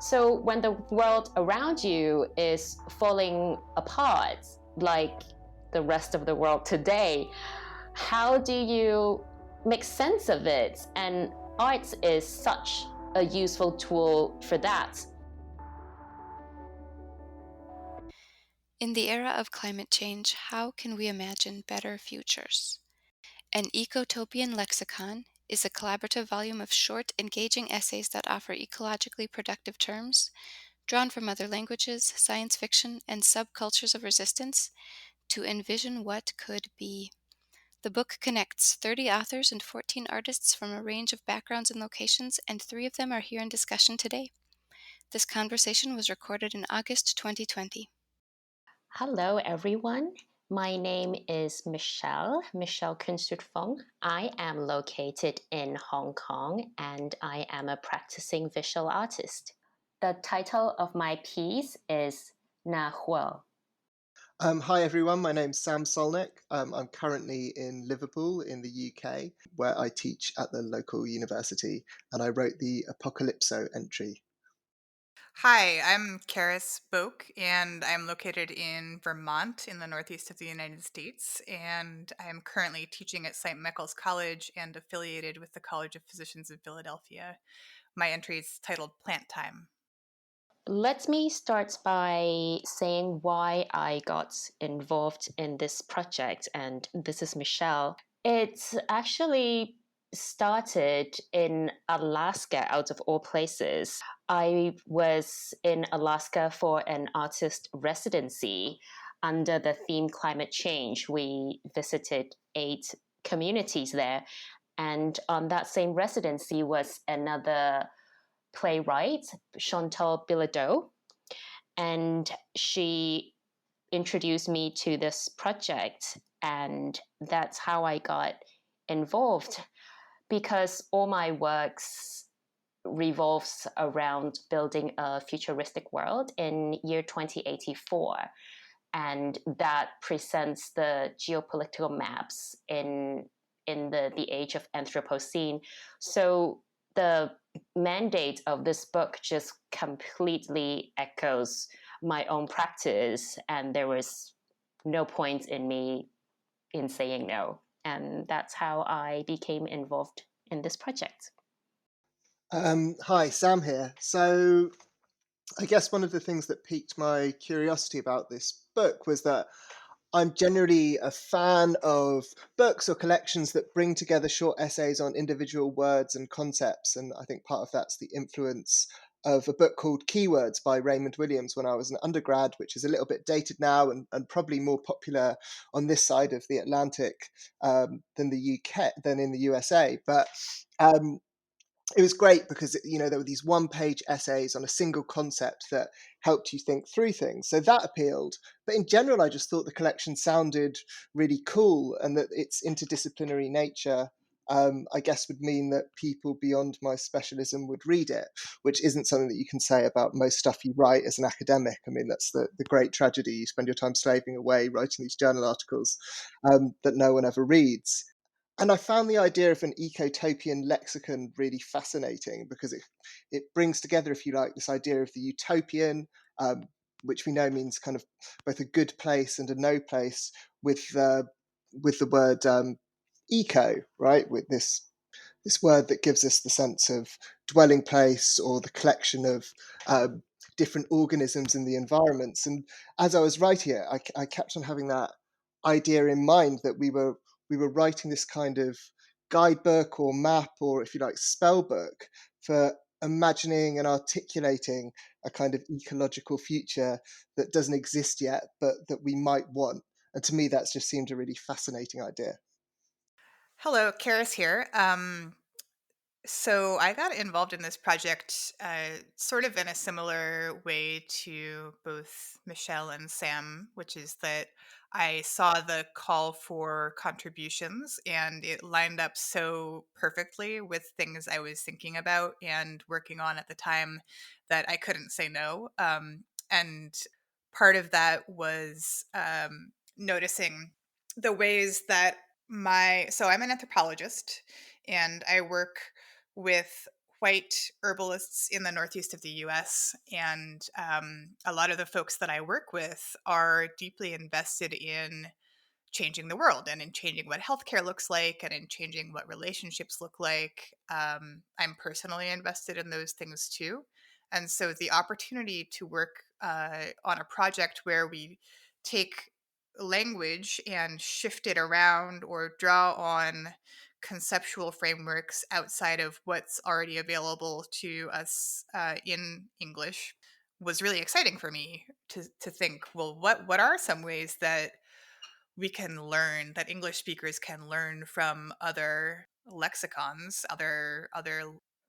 So when the world around you is falling apart, like the rest of the world today, how do you make sense of it? And art is such a useful tool for that. In the era of climate change, how can we imagine better futures? An ECOTOPIan Lexicon is a collaborative volume of short, engaging essays that offer ecologically productive terms, drawn from other languages, science fiction, and subcultures of resistance, to envision what could be. The book connects 30 authors and 14 artists from a range of backgrounds and locations, and 3 of them are here in discussion today. This conversation was recorded in August 2020. Hello, everyone. My name is Michelle Kuen Suet Fung. I am located in Hong Kong and I am a practicing visual artist. The title of my piece is Na Huo. Hi everyone, my name's Sam Solnick. I'm currently in Liverpool in the UK, where I teach at the local university, and I wrote the Apocalypso entry. Hi, I'm Charis Boke, and I'm located in Vermont in the northeast of the United States, and I'm currently teaching at St. Michael's College and affiliated with the College of Physicians of Philadelphia. My entry is titled Plant Time. Let me start by saying why I got involved in this project, and this is Michelle. It actually started in Alaska, out of all places. I was in Alaska for an artist residency under the theme climate change. We visited 8 communities there, and on that same residency was another playwright, Chantal Bilodeau, and she introduced me to this project, and that's how I got involved, because all my works revolves around building a futuristic world in year 2084, and that presents the geopolitical maps in the age of Anthropocene. So the mandate of this book just completely echoes my own practice, and there was no point in me in saying no. And that's how I became involved in this project. Hi, Sam here. So I guess one of the things that piqued my curiosity about this book was that I'm generally a fan of books or collections that bring together short essays on individual words and concepts. And I think part of that's the influence of a book called Keywords by Raymond Williams when I was an undergrad, which is a little bit dated now and probably more popular on this side of the Atlantic than in the USA. But it was great because there were these one-page essays on a single concept that helped you think through things. So that appealed. But in general, I just thought the collection sounded really cool, and that its interdisciplinary nature, I guess, would mean that people beyond my specialism would read it, which isn't something that you can say about most stuff you write as an academic. I mean, that's the great tragedy. You spend your time slaving away writing these journal articles that no one ever reads. And I found the idea of an ecotopian lexicon really fascinating because it brings together, if you like, this idea of the utopian, which we know means kind of both a good place and a no place, with the word eco, right? With this word that gives us the sense of dwelling place or the collection of different organisms in the environments. And as I was writing it, I kept on having that idea in mind that we were writing this kind of guidebook or map, or if you like, spell book for imagining and articulating a kind of ecological future that doesn't exist yet, but that we might want. And to me, that's just seemed a really fascinating idea. Hello, Charis here. So I got involved in this project sort of in a similar way to both Michelle and Sam, which is that I saw the call for contributions and it lined up so perfectly with things I was thinking about and working on at the time that I couldn't say no. And part of that was noticing the ways that so I'm an anthropologist and I work with white herbalists in the northeast of the US. And a lot of the folks that I work with are deeply invested in changing the world and in changing what healthcare looks like and in changing what relationships look like. I'm personally invested in those things too. And so the opportunity to work on a project where we take language and shift it around or draw on conceptual frameworks outside of what's already available to us in English was really exciting for me to think, well, what are some ways that we can learn, that English speakers can learn from other lexicons, other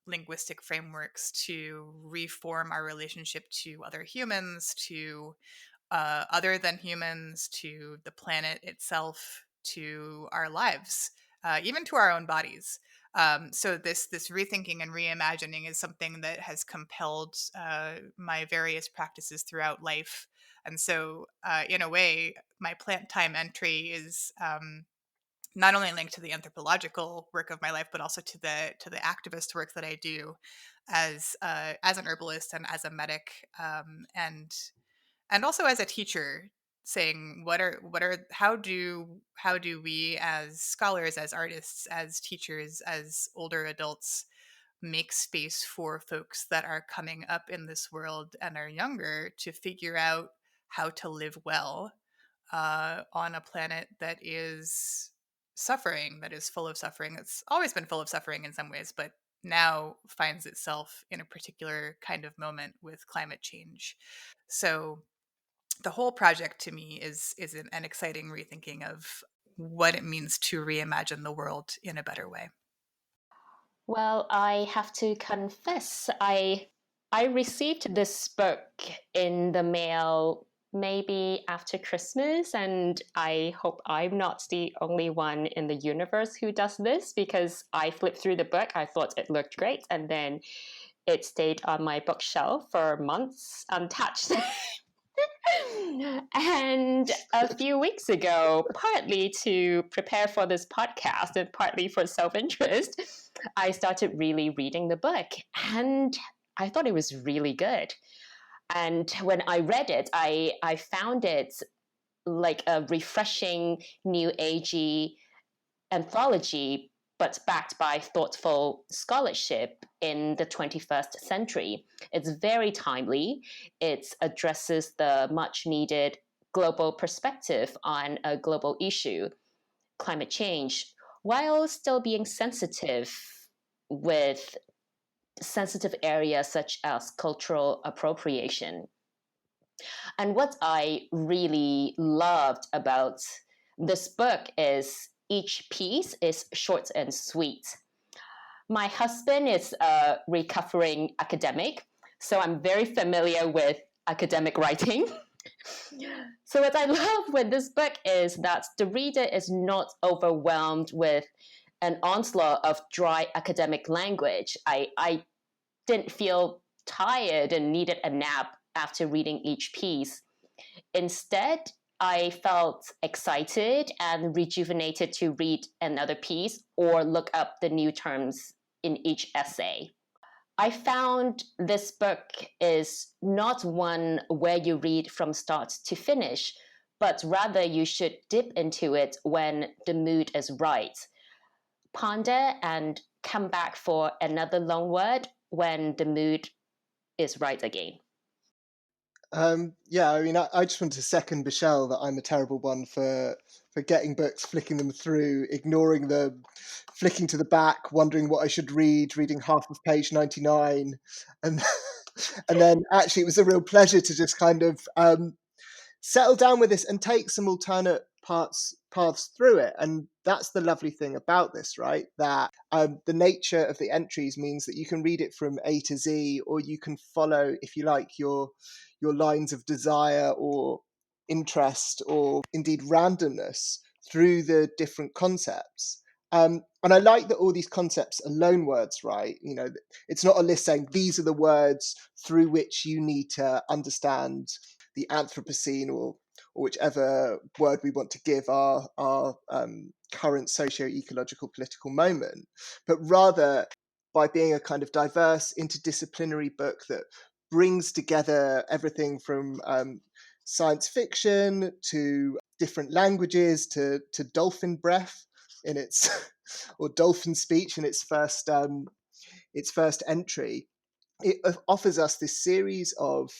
linguistic frameworks to reform our relationship to other humans, to other than humans, to the planet itself, to our lives, even to our own bodies. So this rethinking and reimagining is something that has compelled my various practices throughout life. And so, in a way, my plant time entry is not only linked to the anthropological work of my life, but also to the activist work that I do as an herbalist and as a medic, and also as a teacher, saying how do we as scholars, as artists, as teachers, as older adults make space for folks that are coming up in this world and are younger to figure out how to live well on a planet that is suffering, that is full of suffering. It's always been full of suffering in some ways, but now finds itself in a particular kind of moment with climate change. So the whole project to me is an exciting rethinking of what it means to reimagine the world in a better way. Well, I have to confess, I received this book in the mail maybe after Christmas, and I hope I'm not the only one in the universe who does this, because I flipped through the book, I thought it looked great, and then it stayed on my bookshelf for months untouched. And a few weeks ago, partly to prepare for this podcast and partly for self-interest, I started really reading the book, and I thought it was really good. And when I read it, I found it like a refreshing new agey anthology, but backed by thoughtful scholarship in the 21st century. It's very timely. It addresses the much needed global perspective on a global issue, climate change, while still being sensitive with sensitive areas such as cultural appropriation. And what I really loved about this book is each piece is short and sweet. My husband is a recovering academic, so I'm very familiar with academic writing. So what I love with this book is that the reader is not overwhelmed with an onslaught of dry academic language. I didn't feel tired and needed a nap after reading each piece. Instead, I felt excited and rejuvenated to read another piece or look up the new terms in each essay. I found this book is not one where you read from start to finish, but rather you should dip into it when the mood is right. Ponder and come back for another long word when the mood is right again. Yeah, I mean, I just want to second Michelle that I'm a terrible one for getting books, flicking them through, ignoring them, flicking to the back, wondering what I should read, reading half of page 99, and and then actually it was a real pleasure to just kind of settle down with this and take some alternate paths through it. And that's the lovely thing about this, right? That the nature of the entries means that you can read it from A to Z, or you can follow, if you like, your lines of desire or interest or indeed randomness through the different concepts. And I like that all these concepts are loan words, right? You know, it's not a list saying these are the words through which you need to understand the Anthropocene or whichever word we want to give our current socio-ecological political moment, but rather by being a kind of diverse, interdisciplinary book that brings together everything from science fiction to different languages to dolphin breath in its or dolphin speech in its first entry. It offers us this series of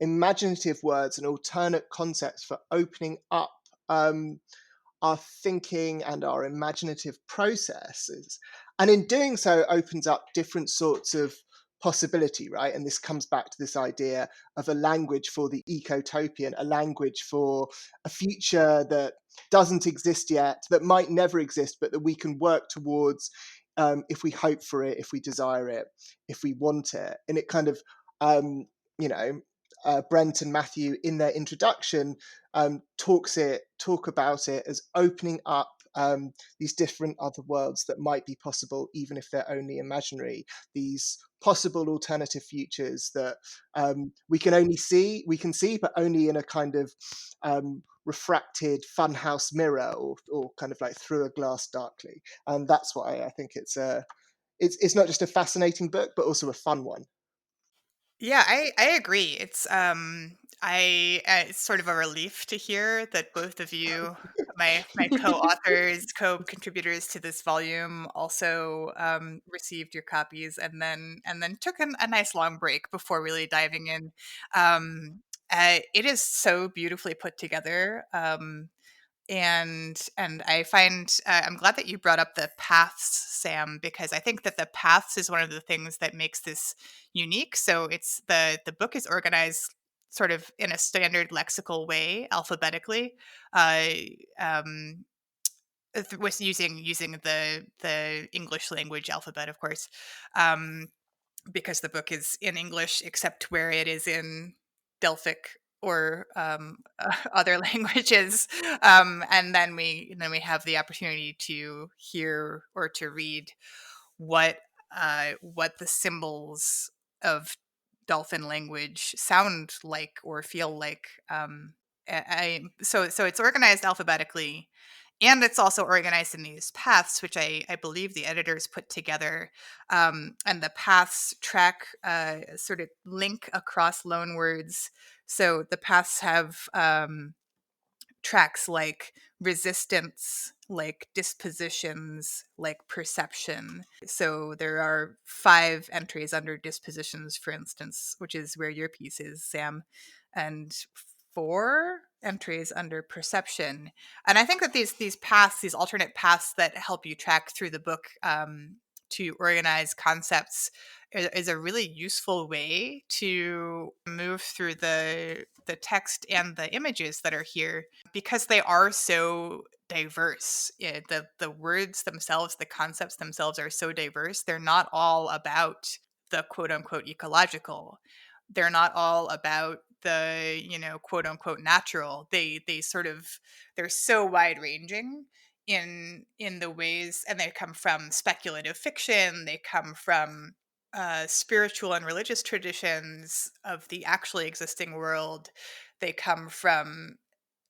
imaginative words and alternate concepts for opening up our thinking and our imaginative processes. And in doing so, opens up different sorts of possibility, right? And this comes back to this idea of a language for the ecotopian, a language for a future that doesn't exist yet, that might never exist, but that we can work towards if we hope for it, if we desire it, if we want it. And it kind of, Brent and Matthew in their introduction talk about it as opening up these different other worlds that might be possible, even if they're only imaginary. These possible alternative futures that we can see, but only in a kind of refracted funhouse mirror, or kind of like through a glass darkly. And that's why I think it's not just a fascinating book, but also a fun one. Yeah, I agree. It's sort of a relief to hear that both of you, my co-authors, co-contributors to this volume, also received your copies and then took a nice long break before really diving in. It is so beautifully put together. And I find I'm glad that you brought up the paths, Sam, because I think that the paths is one of the things that makes this unique. So it's the book is organized sort of in a standard lexical way, alphabetically, uh, um, with using the English language alphabet, of course, because the book is in English, except where it is in Delphic or other languages, and then we have the opportunity to hear or to read what the symbols of dolphin language sound like or feel like. So it's organized alphabetically, and it's also organized in these paths, which I believe the editors put together. And the paths track sort of link across loan words. So the paths have tracks like resistance, like dispositions, like perception. So there are 5 entries under dispositions, for instance, which is where your piece is, Sam, and 4 entries under perception. And I think that these paths, these alternate paths that help you track through the book to organize concepts, is a really useful way to move through the text and the images that are here, because they are so diverse. The words themselves, the concepts themselves are so diverse. They're not all about the quote unquote ecological. They're not all about the, quote unquote natural. They're so wide ranging in the ways, and they come from speculative fiction. They come from spiritual and religious traditions of the actually existing world. They come from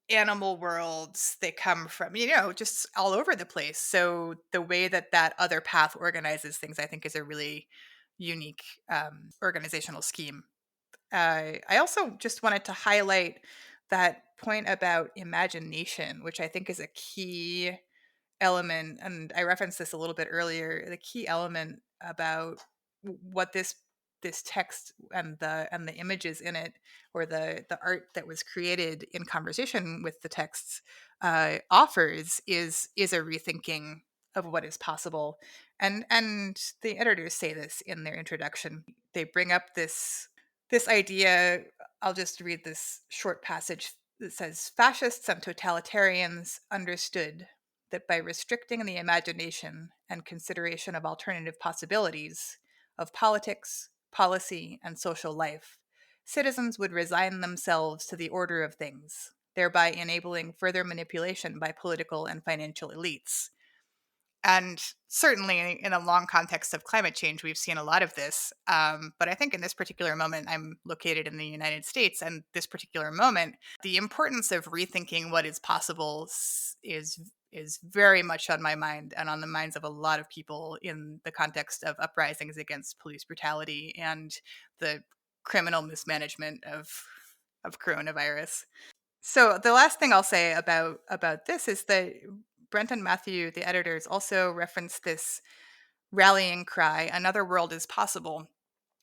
animal worlds. They come from, just all over the place. So the way that other path organizes things, I think, is a really unique organizational scheme. I also just wanted to highlight that point about imagination, which I think is a key element, and I referenced this a little bit earlier. The key element about what this text and the images in it, or the art that was created in conversation with the texts, offers is a rethinking of what is possible. And the editors say this in their introduction. They bring up this idea. I'll just read this short passage that says, fascists and totalitarians understood that by restricting the imagination and consideration of alternative possibilities of politics, policy, and social life, citizens would resign themselves to the order of things, thereby enabling further manipulation by political and financial elites. And certainly in a long context of climate change, we've seen a lot of this. But I think in this particular moment, I'm located in the United States, and this particular moment, the importance of rethinking what is possible is very much on my mind and on the minds of a lot of people in the context of uprisings against police brutality and the criminal mismanagement of coronavirus. So the last thing I'll say about this is that Brent and Matthew, the editors, also reference this rallying cry, "Another world is possible,"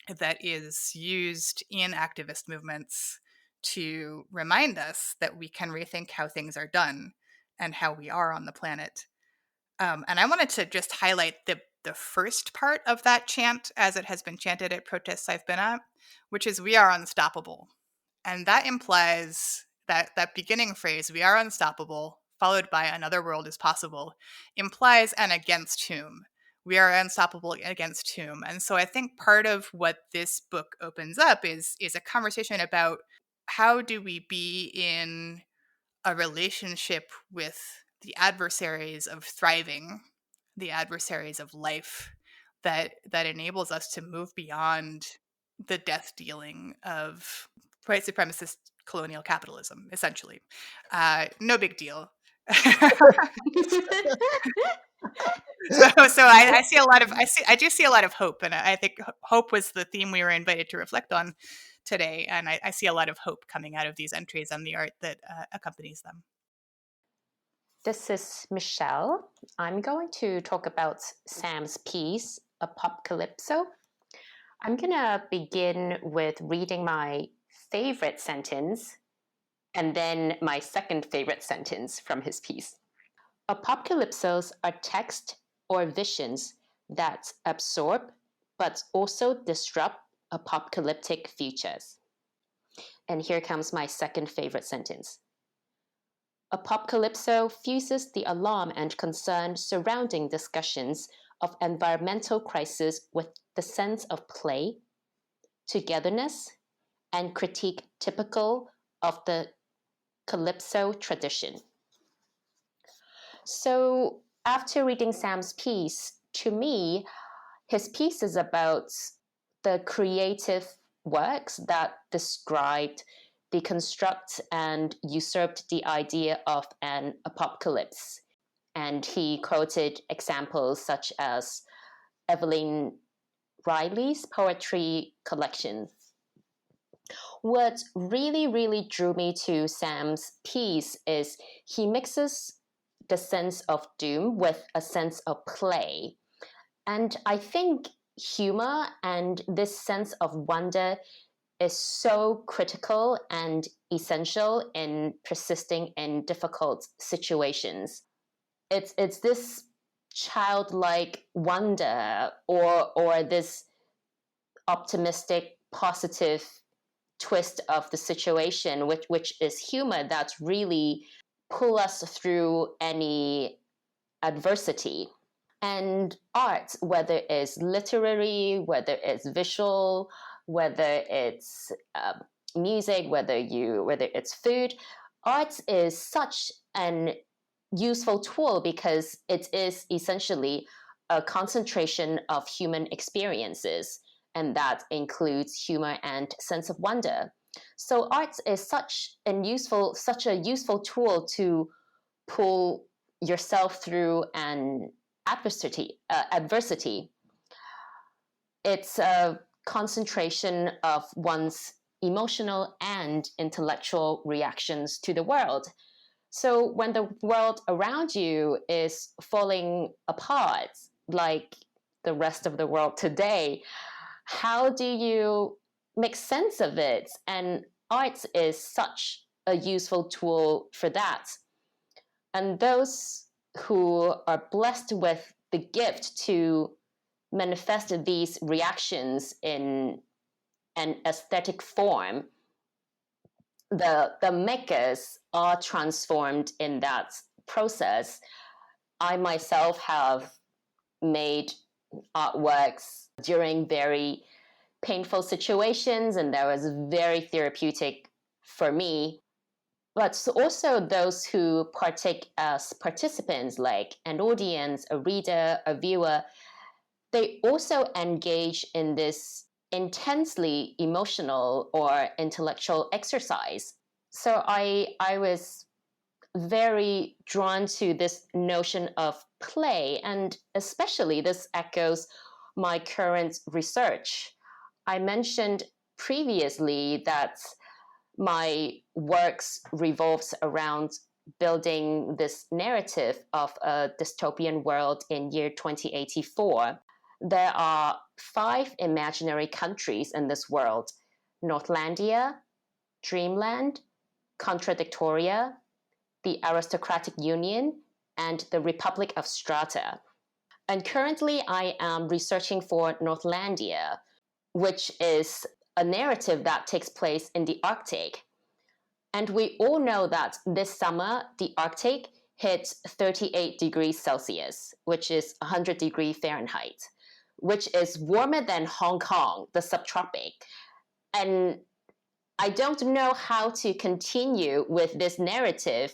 that is used in activist movements to remind us that we can rethink how things are done and how we are on the planet. And I wanted to just highlight the first part of that chant as it has been chanted at protests I've been at, which is "We are unstoppable." And that implies that beginning phrase, "We are unstoppable," followed by "Another world is possible," implies an against whom. We are unstoppable against whom. And so I think part of what this book opens up is a conversation about how do we be in a relationship with the adversaries of thriving, the adversaries of life, that enables us to move beyond the death dealing of white supremacist colonial capitalism, essentially. No big deal. So I see a lot of I do see a lot of hope, and I think hope was the theme we were invited to reflect on today, and I see a lot of hope coming out of these entries and the art that accompanies them. This is Michelle. I'm going to talk about Sam's piece, Apocalypso. I'm going to begin with reading my favorite sentence and then my second favorite sentence from his piece. Apocalypsos are text or visions that absorb but also disrupt apocalyptic futures. And here comes my second favorite sentence. Apocalypso fuses the alarm and concern surrounding discussions of environmental crisis with the sense of play, togetherness, and critique typical of the Calypso tradition. So after reading Sam's piece, to me, his piece is about the creative works that described, deconstruct, and usurped the idea of an apocalypse. And he quoted examples such as Evelyn Riley's poetry collection. What really, really drew me to Sam's piece is he mixes the sense of doom with a sense of play. And I think humor and this sense of wonder is so critical and essential in persisting in difficult situations. It's this childlike wonder or this optimistic, positive twist of the situation, which is humor that really pull us through any adversity. And art, whether it's literary, whether it's visual, whether it's music, whether it's food, art is such an useful tool because it is essentially a concentration of human experiences, and that includes humor and sense of wonder. So art is such a useful tool to pull yourself through an adversity. It's a concentration of one's emotional and intellectual reactions to the world. So when the world around you is falling apart, like the rest of the world today, how do you make sense of it? And art is such a useful tool for that. And those who are blessed with the gift to manifest these reactions in an aesthetic form, the makers are transformed in that process. I myself have made artworks during very painful situations, and that was very therapeutic for me. but also those who partake as participants, like an audience, a reader, a viewer, they also engage in this intensely emotional or intellectual exercise. So I was very drawn to this notion of play, and especially this echoes my current research. I mentioned previously that my works revolves around building this narrative of a dystopian world in year 2084. There are 5 imaginary countries in this world: Northlandia, Dreamland, Contradictoria, the Aristocratic Union, and the Republic of Strata. And currently, I am researching for Northlandia, which is a narrative that takes place in the Arctic. And we all know that this summer, the Arctic hit 38 degrees Celsius, which is 100 degrees Fahrenheit, which is warmer than Hong Kong, the subtropic. And I don't know how to continue with this narrative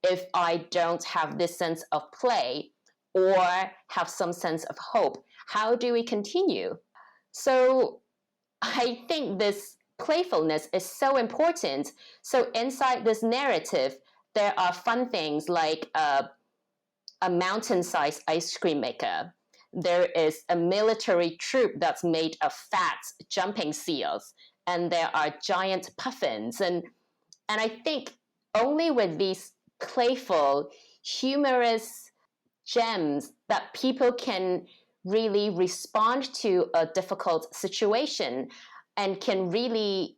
if I don't have this sense of play or have some sense of hope. How do we continue? So I think this playfulness is so important. So inside this narrative, there are fun things like a mountain-sized ice cream maker. There is a military troop that's made of fat jumping seals, and there are giant puffins. And I think only with these playful, humorous gems that people can really respond to a difficult situation and can really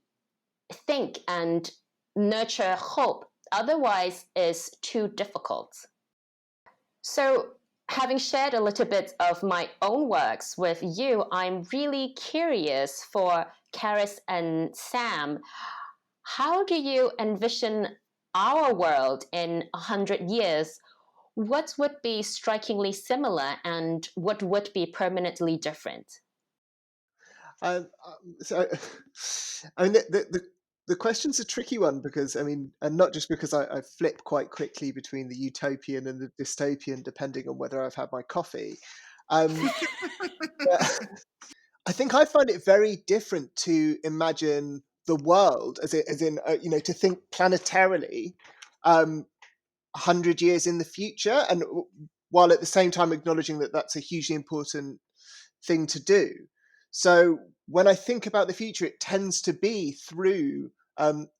think and nurture hope. Otherwise, it's too difficult. So, having shared a little bit of my own works with you, I'm really curious for Charis and Sam. How do you envision our world in 100 years? What would be strikingly similar and what would be permanently different? So, I mean, the question's a tricky one because, I mean, and not just because I flip quite quickly between the utopian and the dystopian, depending on whether I've had my coffee. But I think I find it very different to imagine the world as in to think planetarily 100 years in the future, and while at the same time acknowledging that that's a hugely important thing to do. So when I think about the future, it tends to be through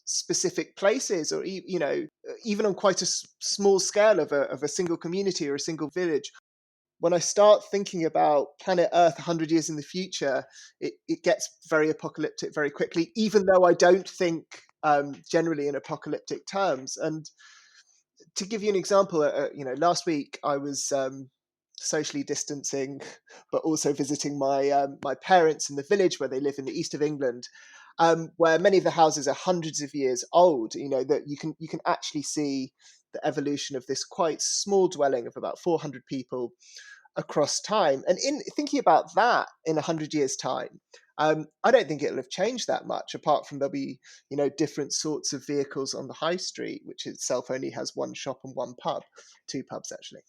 specific places, or even on quite a small scale of a single community or a single village. When I start thinking about planet Earth 100 years in the future, it gets very apocalyptic very quickly, even though I don't think generally in apocalyptic terms. And to give you an example, last week I was socially distancing, but also visiting my parents in the village where they live in the east of England, where many of the houses are hundreds of years old. That you can actually see the evolution of this quite small dwelling of about 400 people across time. And in thinking about that in 100 years' time, I don't think it'll have changed that much, apart from there'll be, different sorts of vehicles on the high street, which itself only has one shop and one pub, 2 pubs actually.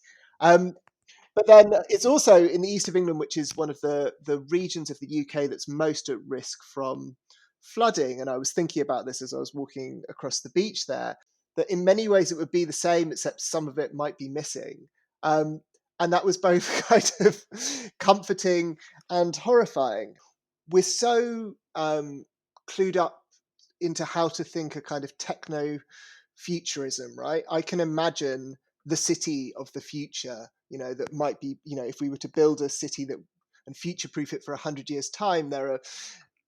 But then it's also in the east of England, which is one of the regions of the UK that's most at risk from flooding. And I was thinking about this as I was walking across the beach there, that in many ways it would be the same, except some of it might be missing. And that was both kind of comforting and horrifying. We're so clued up into how to think a kind of techno futurism, right? I can imagine the city of the future, that might be, if we were to build a city that and future-proof it for 100 years' time, there are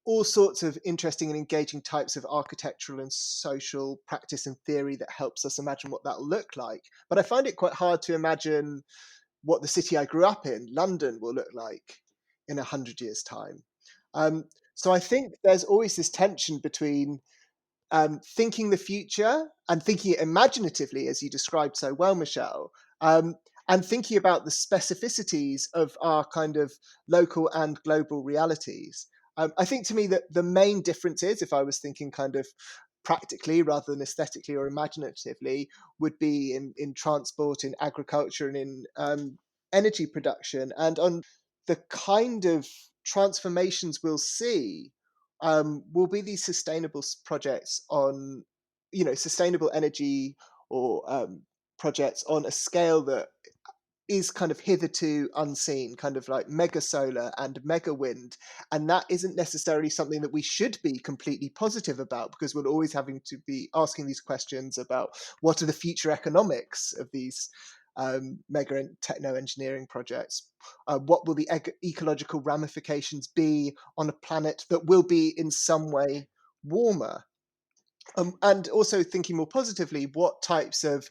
all sorts of interesting and engaging types of architectural and social practice and theory that helps us imagine what that'll look like. But I find it quite hard to imagine what the city I grew up in, London, will look like in 100 years' time. So I think there's always this tension between thinking the future and thinking it imaginatively, as you described so well, Michelle, and thinking about the specificities of our kind of local and global realities. I think to me that the main difference is, if I was thinking kind of practically rather than aesthetically or imaginatively would be in transport, in agriculture, and in energy production. And on the kind of transformations we'll see will be these sustainable projects on, sustainable energy or projects on a scale that is kind of hitherto unseen, kind of like mega solar and mega wind. And that isn't necessarily something that we should be completely positive about, because we're always having to be asking these questions about what are the future economics of these mega and techno engineering projects. What will the ecological ramifications be on a planet that will be in some way warmer? And also thinking more positively, what types of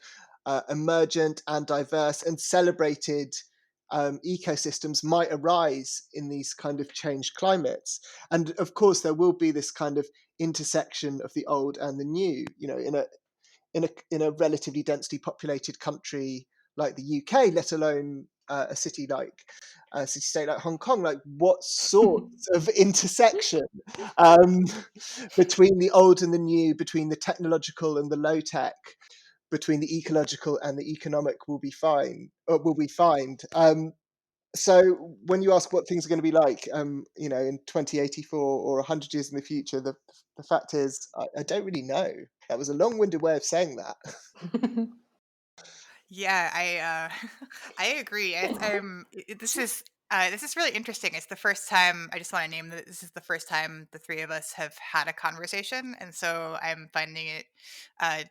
emergent and diverse and celebrated ecosystems might arise in these kind of changed climates. And of course, there will be this kind of intersection of the old and the new. In a relatively densely populated country like the UK, let alone a city state like Hong Kong, like what sorts of intersection between the old and the new, between the technological and the low tech, between the ecological and the economic will we find. So when you ask what things are going to be like, in 2084 or 100 years in the future, the fact is, I don't really know. That was a long-winded way of saying that. Yeah, I agree. This is really interesting. It's the first time. I just want to name that this is the first time the three of us have had a conversation, and so I'm finding it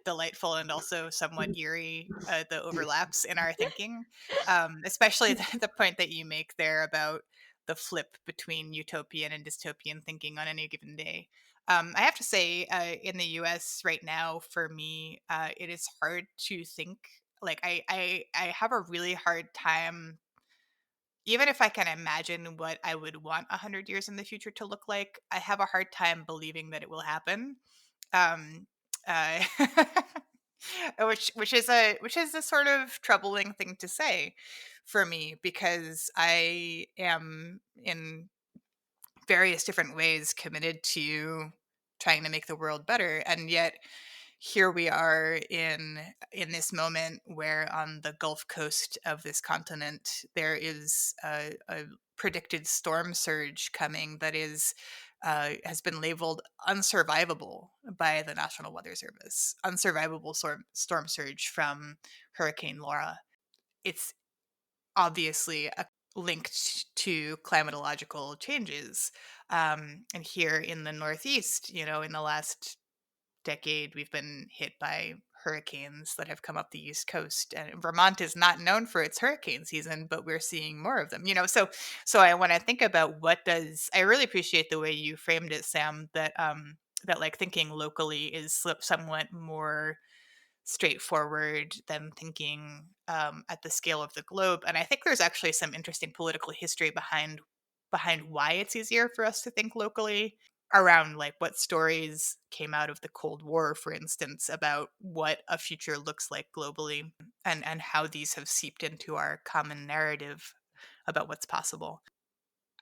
delightful and also somewhat eerie, the overlaps in our thinking, especially the point that you make there about the flip between utopian and dystopian thinking on any given day. I have to say, in the US right now, for me, it is hard to think. Like I have a really hard time, even if I can imagine what I would want 100 years in the future to look like. I have a hard time believing that it will happen. Um, uh, which is a sort of troubling thing to say for me, because I am in various different ways committed to trying to make the world better, and yet here we are in this moment where on the Gulf Coast of this continent there is a predicted storm surge coming that is has been labeled unsurvivable by the National Weather Service. Unsurvivable storm surge from Hurricane Laura. It's obviously linked to climatological changes. And here in the Northeast, in the last decade, we've been hit by hurricanes that have come up the East Coast. And Vermont is not known for its hurricane season, but we're seeing more of them. So when I think about I really appreciate the way you framed it, Sam, that like thinking locally is somewhat more straightforward than thinking at the scale of the globe. And I think there's actually some interesting political history behind why it's easier for us to think locally, around like what stories came out of the Cold War, for instance, about what a future looks like globally, and how these have seeped into our common narrative about what's possible.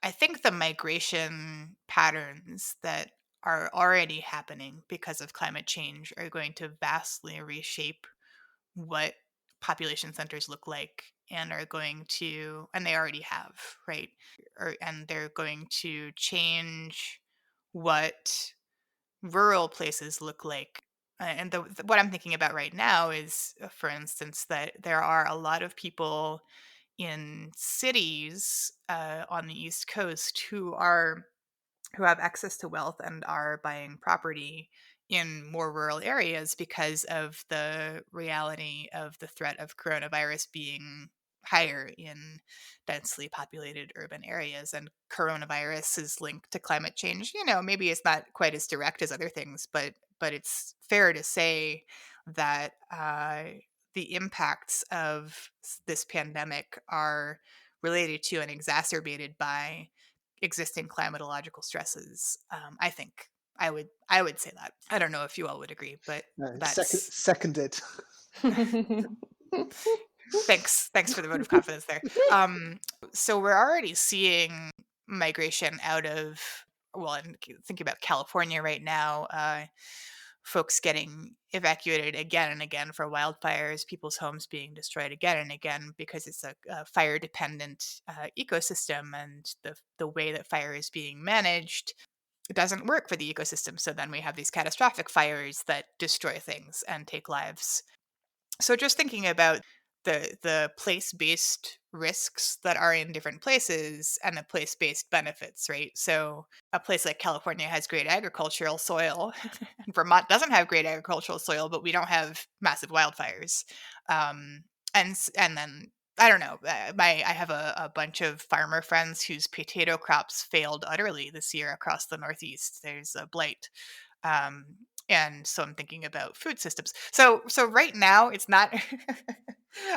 I think the migration patterns that are already happening because of climate change are going to vastly reshape what population centers look like, and they already have, right? And they're going to change what rural places look like. And what I'm thinking about right now is, for instance, that there are a lot of people in cities on the East Coast who have access to wealth and are buying property in more rural areas because of the reality of the threat of coronavirus being higher in densely populated urban areas. And coronavirus is linked to climate change. Maybe it's not quite as direct as other things, but it's fair to say that the impacts of this pandemic are related to and exacerbated by existing climatological stresses. I think I would say that. I don't know if you all would agree, but No, that's seconded. thanks for the vote of confidence there. So we're already seeing migration out of, well, I'm thinking about California right now, folks getting evacuated again and again for wildfires, people's homes being destroyed again and again because it's a fire dependent ecosystem, and the way that fire is being managed, it doesn't work for the ecosystem. So then we have these catastrophic fires that destroy things and take lives. So just thinking about the place-based risks that are in different places and the place-based benefits, right? So a place like California has great agricultural soil. Vermont doesn't have great agricultural soil, but we don't have massive wildfires. And then I don't know. I have a bunch of farmer friends whose potato crops failed utterly this year across the Northeast. There's a blight. Um, and so I'm thinking about food systems. So right now it's not.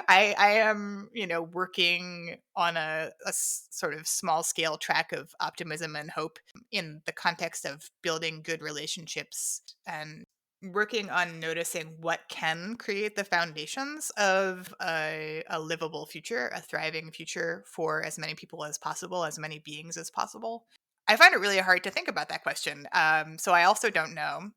I am working on a sort of small scale track of optimism and hope in the context of building good relationships and working on noticing what can create the foundations of a livable future, a thriving future for as many people as possible, as many beings as possible. I find it really hard to think about that question. So I also don't know.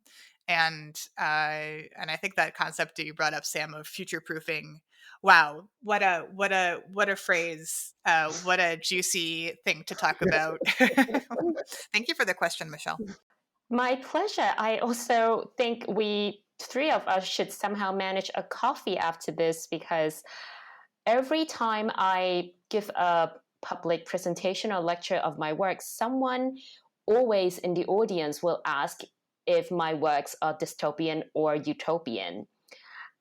And I think that concept that you brought up, Sam, of future proofing. Wow, what a phrase! What a juicy thing to talk about. Thank you for the question, Michelle. My pleasure. I also think we three of us should somehow manage a coffee after this, because every time I give a public presentation or lecture of my work, someone always in the audience will ask if my works are dystopian or utopian.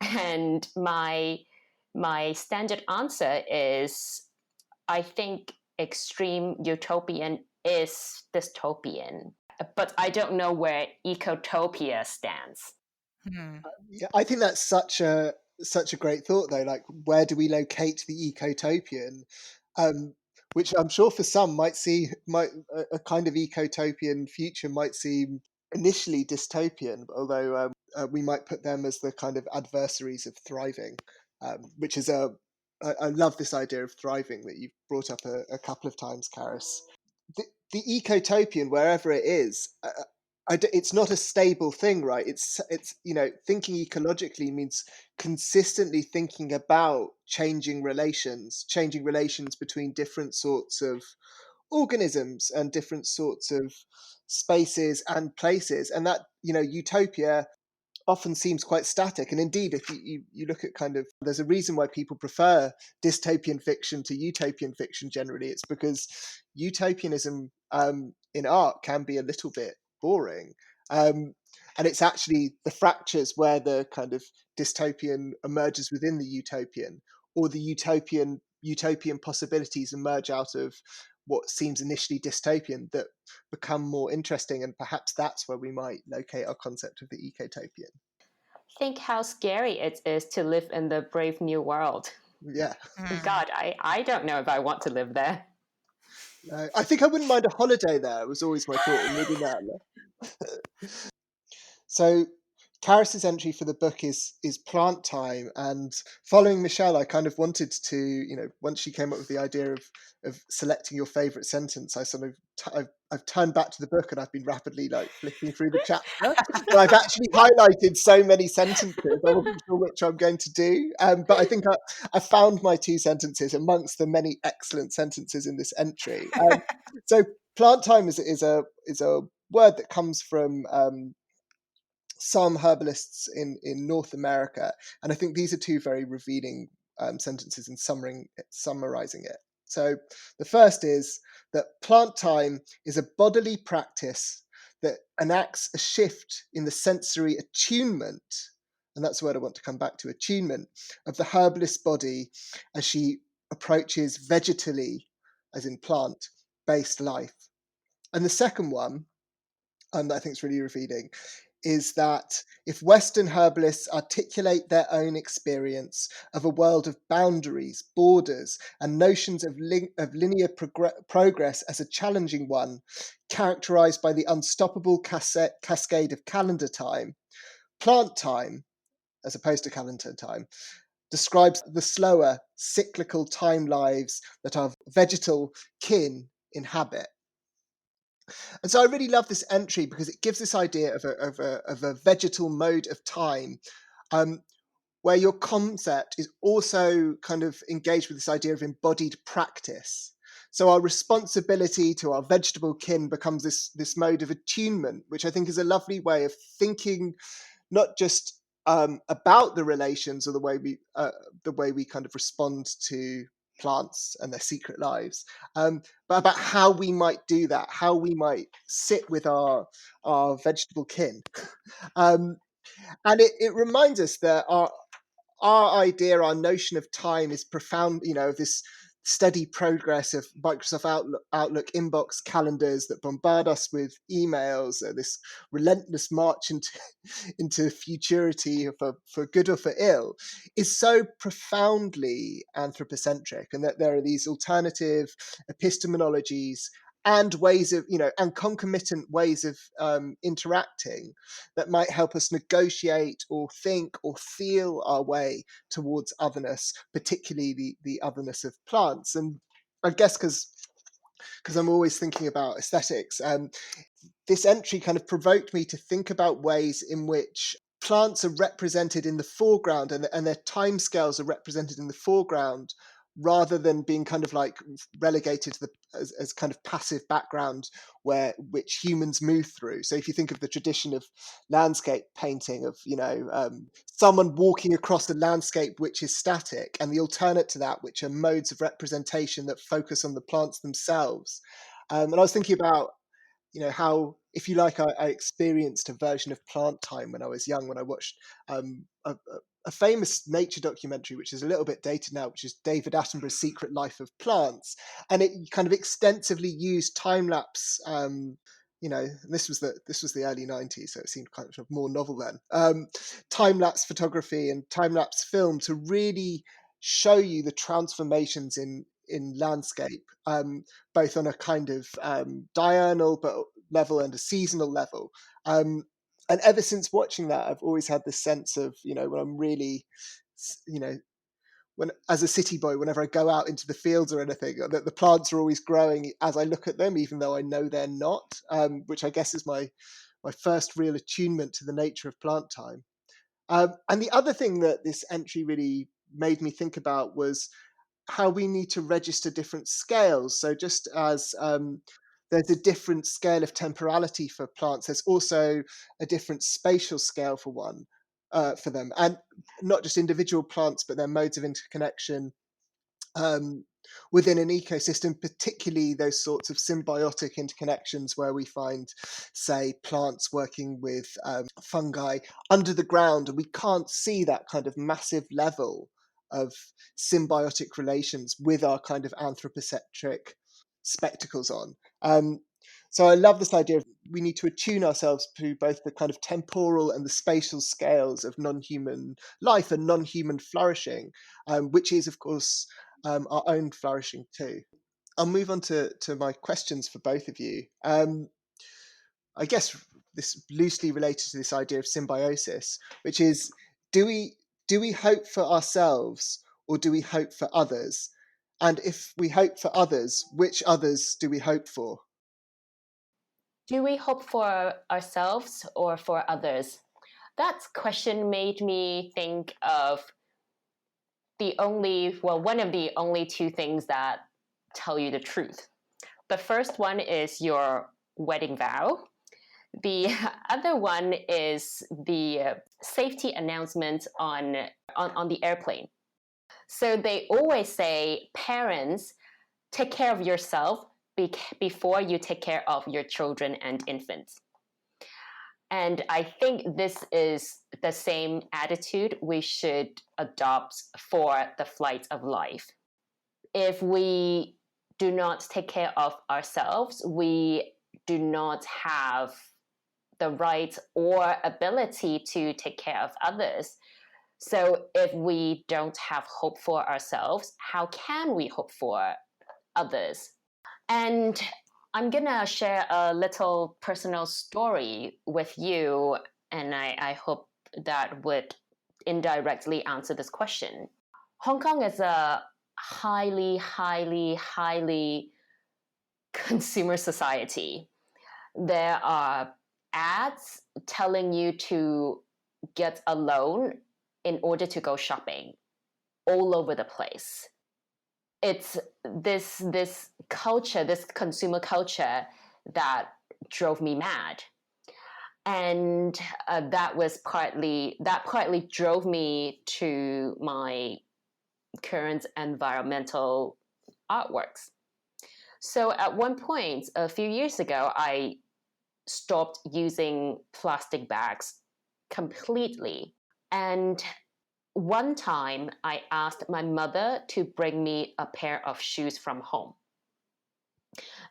And my standard answer is, I think extreme utopian is dystopian, but I don't know where ecotopia stands. Yeah, I think that's such a great thought, though. Like, where do we locate the ecotopian? Which I'm sure for some might a kind of ecotopian future might seem initially dystopian, although we might put them as the kind of adversaries of thriving, which is I love this idea of thriving that you've brought up a couple of times, Charis. The ecotopian, wherever it is, it's not a stable thing, right? It's thinking ecologically means consistently thinking about changing relations between different sorts of organisms and different sorts of spaces and places, and that utopia often seems quite static. And indeed, if you look at there's a reason why people prefer dystopian fiction to utopian fiction generally. It's because utopianism in art can be a little bit boring. And it's actually the fractures where the kind of dystopian emerges within the utopian, or the utopian possibilities emerge out of what seems initially dystopian, that become more interesting, and perhaps that's where we might locate our concept of the ecotopian. Think how scary it is to live in the brave new world. Yeah. God, I don't know if I want to live there. I think I wouldn't mind a holiday there, was always my thought. Maybe that. So Charis's entry for the book is plant time, and following Michelle, I kind of wanted to, once she came up with the idea of selecting your favorite sentence, I sort of I've turned back to the book, and I've been rapidly flipping through the chapter, and I've actually highlighted so many sentences I wasn't sure which I'm going to do, but I think I found my two sentences amongst the many excellent sentences in this entry. So plant time is a word that comes from some herbalists in North America, and I think these are two very revealing sentences in summarizing it. So the first is that plant time is a bodily practice that enacts a shift in the sensory attunement, and that's the word I want to come back to, attunement of the herbalist body as she approaches vegetally, as in plant-based life. And the second one, and I think it's really revealing, is that if Western herbalists articulate their own experience of a world of boundaries, borders, and notions of linear progress as a challenging one, characterized by the unstoppable cascade of calendar time, plant time, as opposed to calendar time, describes the slower, cyclical time lives that our vegetal kin inhabit. And so I really love this entry because it gives this idea of a vegetal mode of time, um, where your concept is also kind of engaged with this idea of embodied practice. So our responsibility to our vegetable kin becomes this mode of attunement, which I think is a lovely way of thinking, not just about the relations or the way we kind of respond to plants and their secret lives, but about how we might do that, how we might sit with our vegetable kin. um, and it reminds us that our idea, our notion of time is profound, of this steady progress of Microsoft Outlook inbox calendars that bombard us with emails, this relentless march into futurity for good or for ill, is so profoundly anthropocentric, and that there are these alternative epistemologies and ways of, and concomitant ways of interacting that might help us negotiate or think or feel our way towards otherness, particularly the otherness of plants. And I guess because I'm always thinking about aesthetics, this entry kind of provoked me to think about ways in which plants are represented in the foreground, and their timescales are represented in the foreground, rather than being kind of like relegated to as kind of passive background which humans move through. So if you think of the tradition of landscape painting, of someone walking across a landscape which is static, and the alternate to that, which are modes of representation that focus on the plants themselves. And I was thinking about how, if you like, I experienced a version of plant time when I was young, when I watched a famous nature documentary, which is a little bit dated now, which is David Attenborough's Secret Life of Plants. And it kind of extensively used time lapse. This was the early 90s, so it seemed kind of more novel then. Time lapse photography and time lapse film to really show you the transformations in landscape, both on a kind of diurnal level and a seasonal level. And ever since watching that, I've always had this sense of, when I'm really, when as a city boy, whenever I go out into the fields or anything, that the plants are always growing as I look at them, even though I know they're not, which I guess is my first real attunement to the nature of plant time. And the other thing that this entry really made me think about was how we need to register different scales. So just as there's a different scale of temporality for plants, there's also a different spatial scale for them, and not just individual plants, but their modes of interconnection um, within an ecosystem, particularly those sorts of symbiotic interconnections where we find, say, plants working with fungi under the ground, and we can't see that kind of massive level of symbiotic relations with our kind of anthropocentric spectacles on. So I love this idea of we need to attune ourselves to both the kind of temporal and the spatial scales of non-human life and non-human flourishing, which is, of course, our own flourishing too. I'll move on to my questions for both of you. I guess this loosely related to this idea of symbiosis, which is, do we hope for ourselves or do we hope for others? And if we hope for others, which others do we hope for? Do we hope for ourselves or for others? That question made me think of one of the only two things that tell you the truth. The first one is your wedding vow. The other one is the safety announcement on the airplane. So they always say, parents, take care of yourself before you take care of your children and infants. And I think this is the same attitude we should adopt for the flight of life. If we do not take care of ourselves, we do not have the right or ability to take care of others. So if we don't have hope for ourselves, how can we hope for others? And I'm gonna share a little personal story with you, and I hope that would indirectly answer this question. Hong Kong is a highly, highly, highly consumer society. There are ads telling you to get a loan in order to go shopping all over the place. It's this culture, this consumer culture that drove me mad. And that partly drove me to my current environmental artworks. So at one point, a few years ago, I stopped using plastic bags completely. And one time I asked my mother to bring me a pair of shoes from home.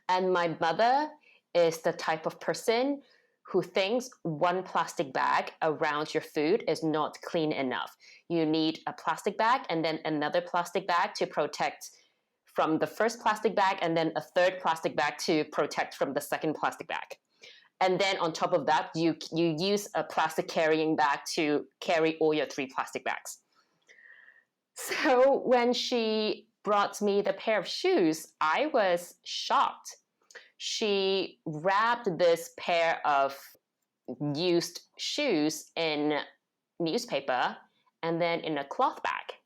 And my mother is the type of person who thinks one plastic bag around your food is not clean enough. You need a plastic bag and then another plastic bag to protect from the first plastic bag, and then a third plastic bag to protect from the second plastic bag. And then on top of that, you use a plastic carrying bag to carry all your 3 plastic bags. So when she brought me the pair of shoes, I was shocked. She wrapped this pair of used shoes in newspaper and then in a cloth bag.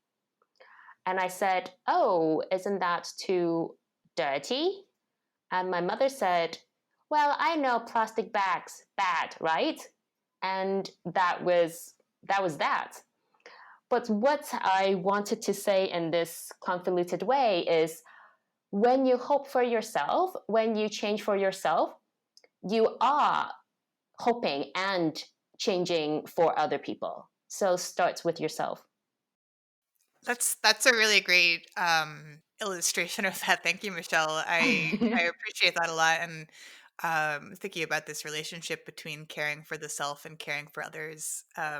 And I said, "Oh, isn't that too dirty?" And my mother said, "Well, I know plastic bags bad, right?" And that was that. But what I wanted to say in this convoluted way is, when you hope for yourself, when you change for yourself, you are hoping and changing for other people. So start with yourself. That's a really great illustration of that. Thank you, Michelle. I appreciate that a lot. And thinking about this relationship between caring for the self and caring for others. I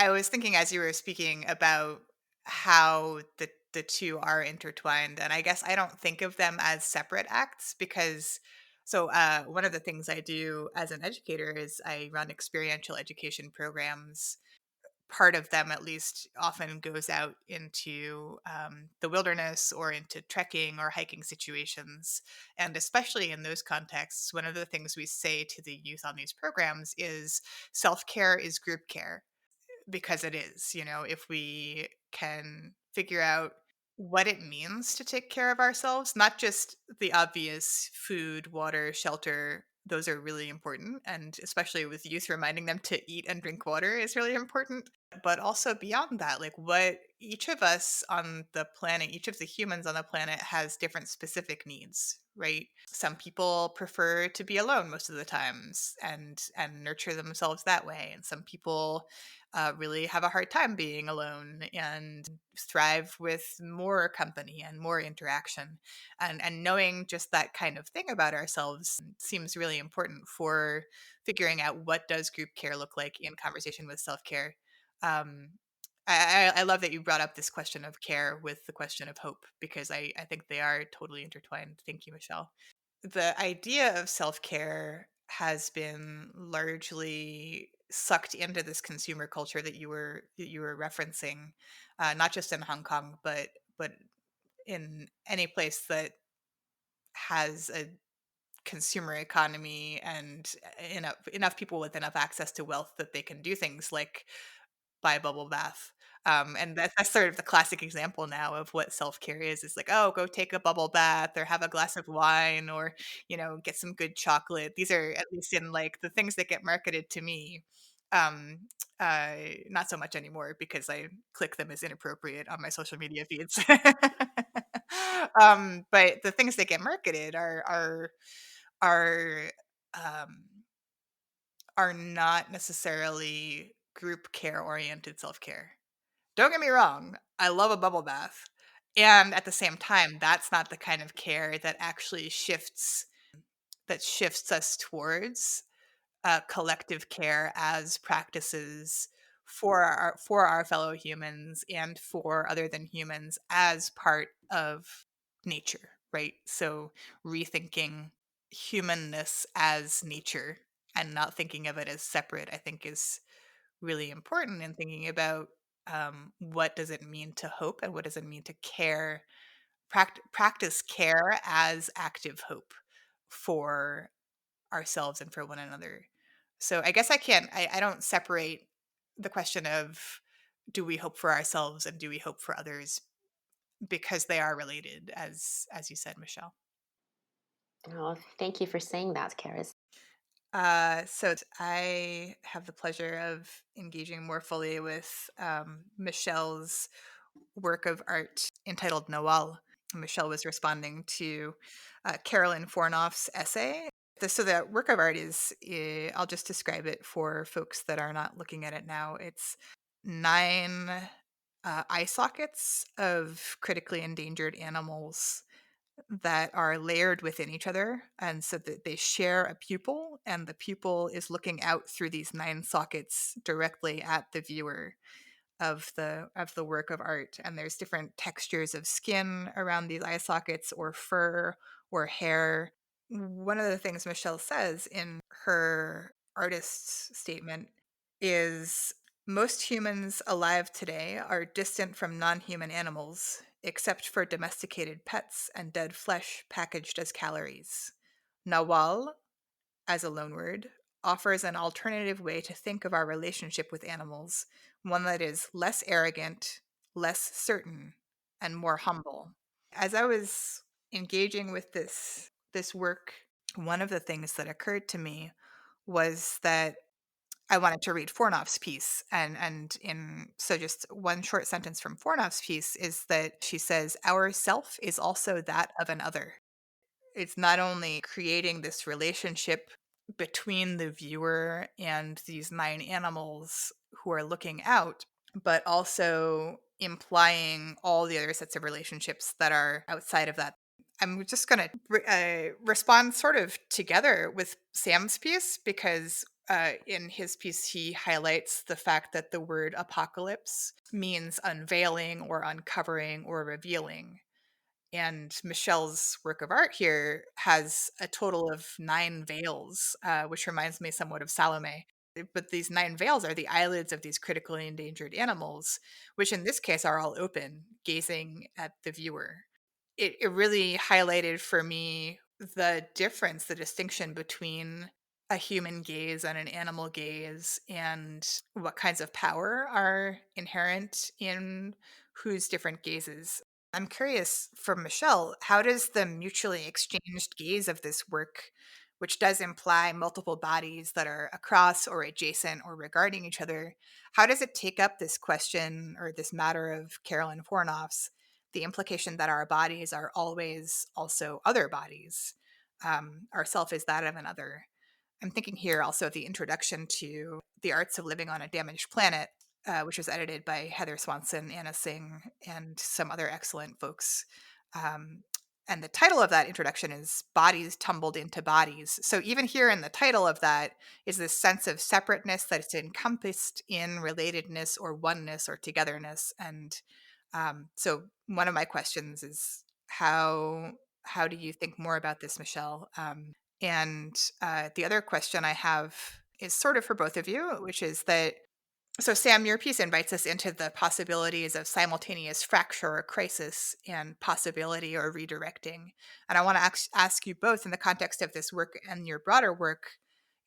was thinking as you were speaking about how the two are intertwined, and I guess I don't think of them as separate acts because. So one of the things I do as an educator is I run experiential education programs. Part of them at least often goes out into the wilderness or into trekking or hiking situations. And especially in those contexts, one of the things we say to the youth on these programs is self-care is group care, because it is. If we can figure out what it means to take care of ourselves, not just the obvious food, water, shelter, those are really important. And especially with youth, reminding them to eat and drink water is really important. But also beyond that, like what each of us on the planet, each of the humans on the planet has different specific needs, right? Some people prefer to be alone most of the times and nurture themselves that way. And some people really have a hard time being alone and thrive with more company and more interaction. And knowing just that kind of thing about ourselves seems really important for figuring out what does group care look like in conversation with self-care. um, I love that you brought up this question of care with the question of hope, because I think they are totally intertwined. Thank you, Michelle. The idea of self-care has been largely sucked into this consumer culture that you were referencing, not just in Hong Kong, but in any place that has a consumer economy and enough people with enough access to wealth that they can do things like buy a bubble bath. And that's sort of the classic example now of what self-care is. It's like, oh, go take a bubble bath or have a glass of wine or, get some good chocolate. These are, at least in like the things that get marketed to me. Um, Not so much anymore because I click them as inappropriate on my social media feeds. But the things that get marketed are um, are not necessarily group care oriented self-care. Don't get me wrong, I love a bubble bath. And at the same time, that's not the kind of care that actually shifts us towards collective care as practices for our fellow humans and for other than humans as part of nature, right? So rethinking humanness as nature and not thinking of it as separate, I think, is really important in thinking about what does it mean to hope and what does it mean to care, practice care as active hope for ourselves and for one another. So I guess I don't separate the question of do we hope for ourselves and do we hope for others, because they are related, as you said, Michelle. Oh, thank you for saying that, Charis. So I have the pleasure of engaging more fully with Michelle's work of art entitled Noel. Michelle was responding to Carolyn Fornoff's essay. So the work of art is, I'll just describe it for folks that are not looking at it now. It's 9 eye sockets of critically endangered animals that are layered within each other, and so that they share a pupil, and the pupil is looking out through these 9 sockets directly at the viewer of the work of art. And there's different textures of skin around these eye sockets, or fur, or hair. One of the things Michelle says in her artist's statement is most humans alive today are distant from non-human animals, except for domesticated pets and dead flesh packaged as calories. Nawal, as a loanword, offers an alternative way to think of our relationship with animals, one that is less arrogant, less certain, and more humble. As I was engaging with this work, one of the things that occurred to me was that I wanted to read Fornoff's piece, and in so just one short sentence from Fornoff's piece is that she says, "Our self is also that of another." It's not only creating this relationship between the viewer and these 9 animals who are looking out, but also implying all the other sets of relationships that are outside of that. I'm just going to respond sort of together with Sam's piece, because in his piece, he highlights the fact that the word apocalypse means unveiling or uncovering or revealing. And Michelle's work of art here has a total of 9 veils, which reminds me somewhat of Salome. But these 9 veils are the eyelids of these critically endangered animals, which in this case are all open, gazing at the viewer. It really highlighted for me the difference, the distinction between a human gaze and an animal gaze, and what kinds of power are inherent in whose different gazes. I'm curious, from Michelle, how does the mutually exchanged gaze of this work, which does imply multiple bodies that are across or adjacent or regarding each other, how does it take up this question or this matter of Carolyn Fornoff's, the implication that our bodies are always also other bodies? Our self is that of another. I'm thinking here also of the introduction to The Arts of Living on a Damaged Planet, which was edited by Heather Swanson, Anna Tsing, and some other excellent folks. And the title of that introduction is Bodies Tumbled into Bodies. So even here in the title of that is this sense of separateness that is encompassed in relatedness or oneness or togetherness. And so one of my questions is how do you think more about this, Michelle? And the other question I have is sort of for both of you, which is that, so Sam, your piece invites us into the possibilities of simultaneous fracture or crisis and possibility or redirecting. And I want to ask you both, in the context of this work and your broader work,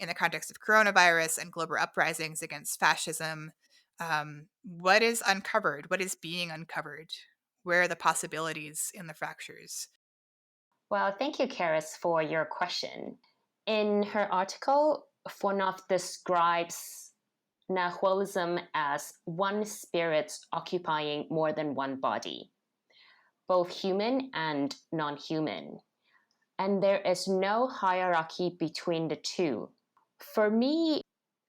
in the context of coronavirus and global uprisings against fascism, what is uncovered? What is being uncovered? Where are the possibilities in the fractures? Well, thank you, Charis, for your question. In her article, Fornoff describes Nahualism as one spirit occupying more than one body, both human and non-human. And there is no hierarchy between the two. For me,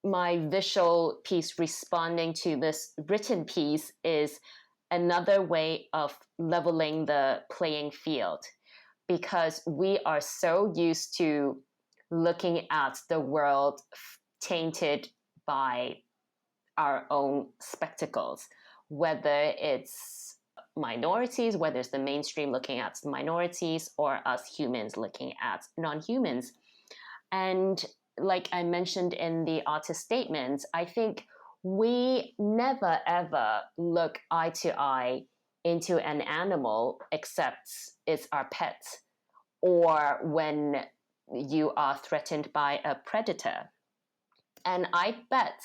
my visual piece responding to this written piece is another way of leveling the playing field, because we are so used to looking at the world tainted by our own spectacles, whether it's minorities, whether it's the mainstream looking at minorities, or us humans looking at non-humans. And like I mentioned in the artist statement, I think we never ever look eye to eye into an animal except it's our pet, or when you are threatened by a predator. And I bet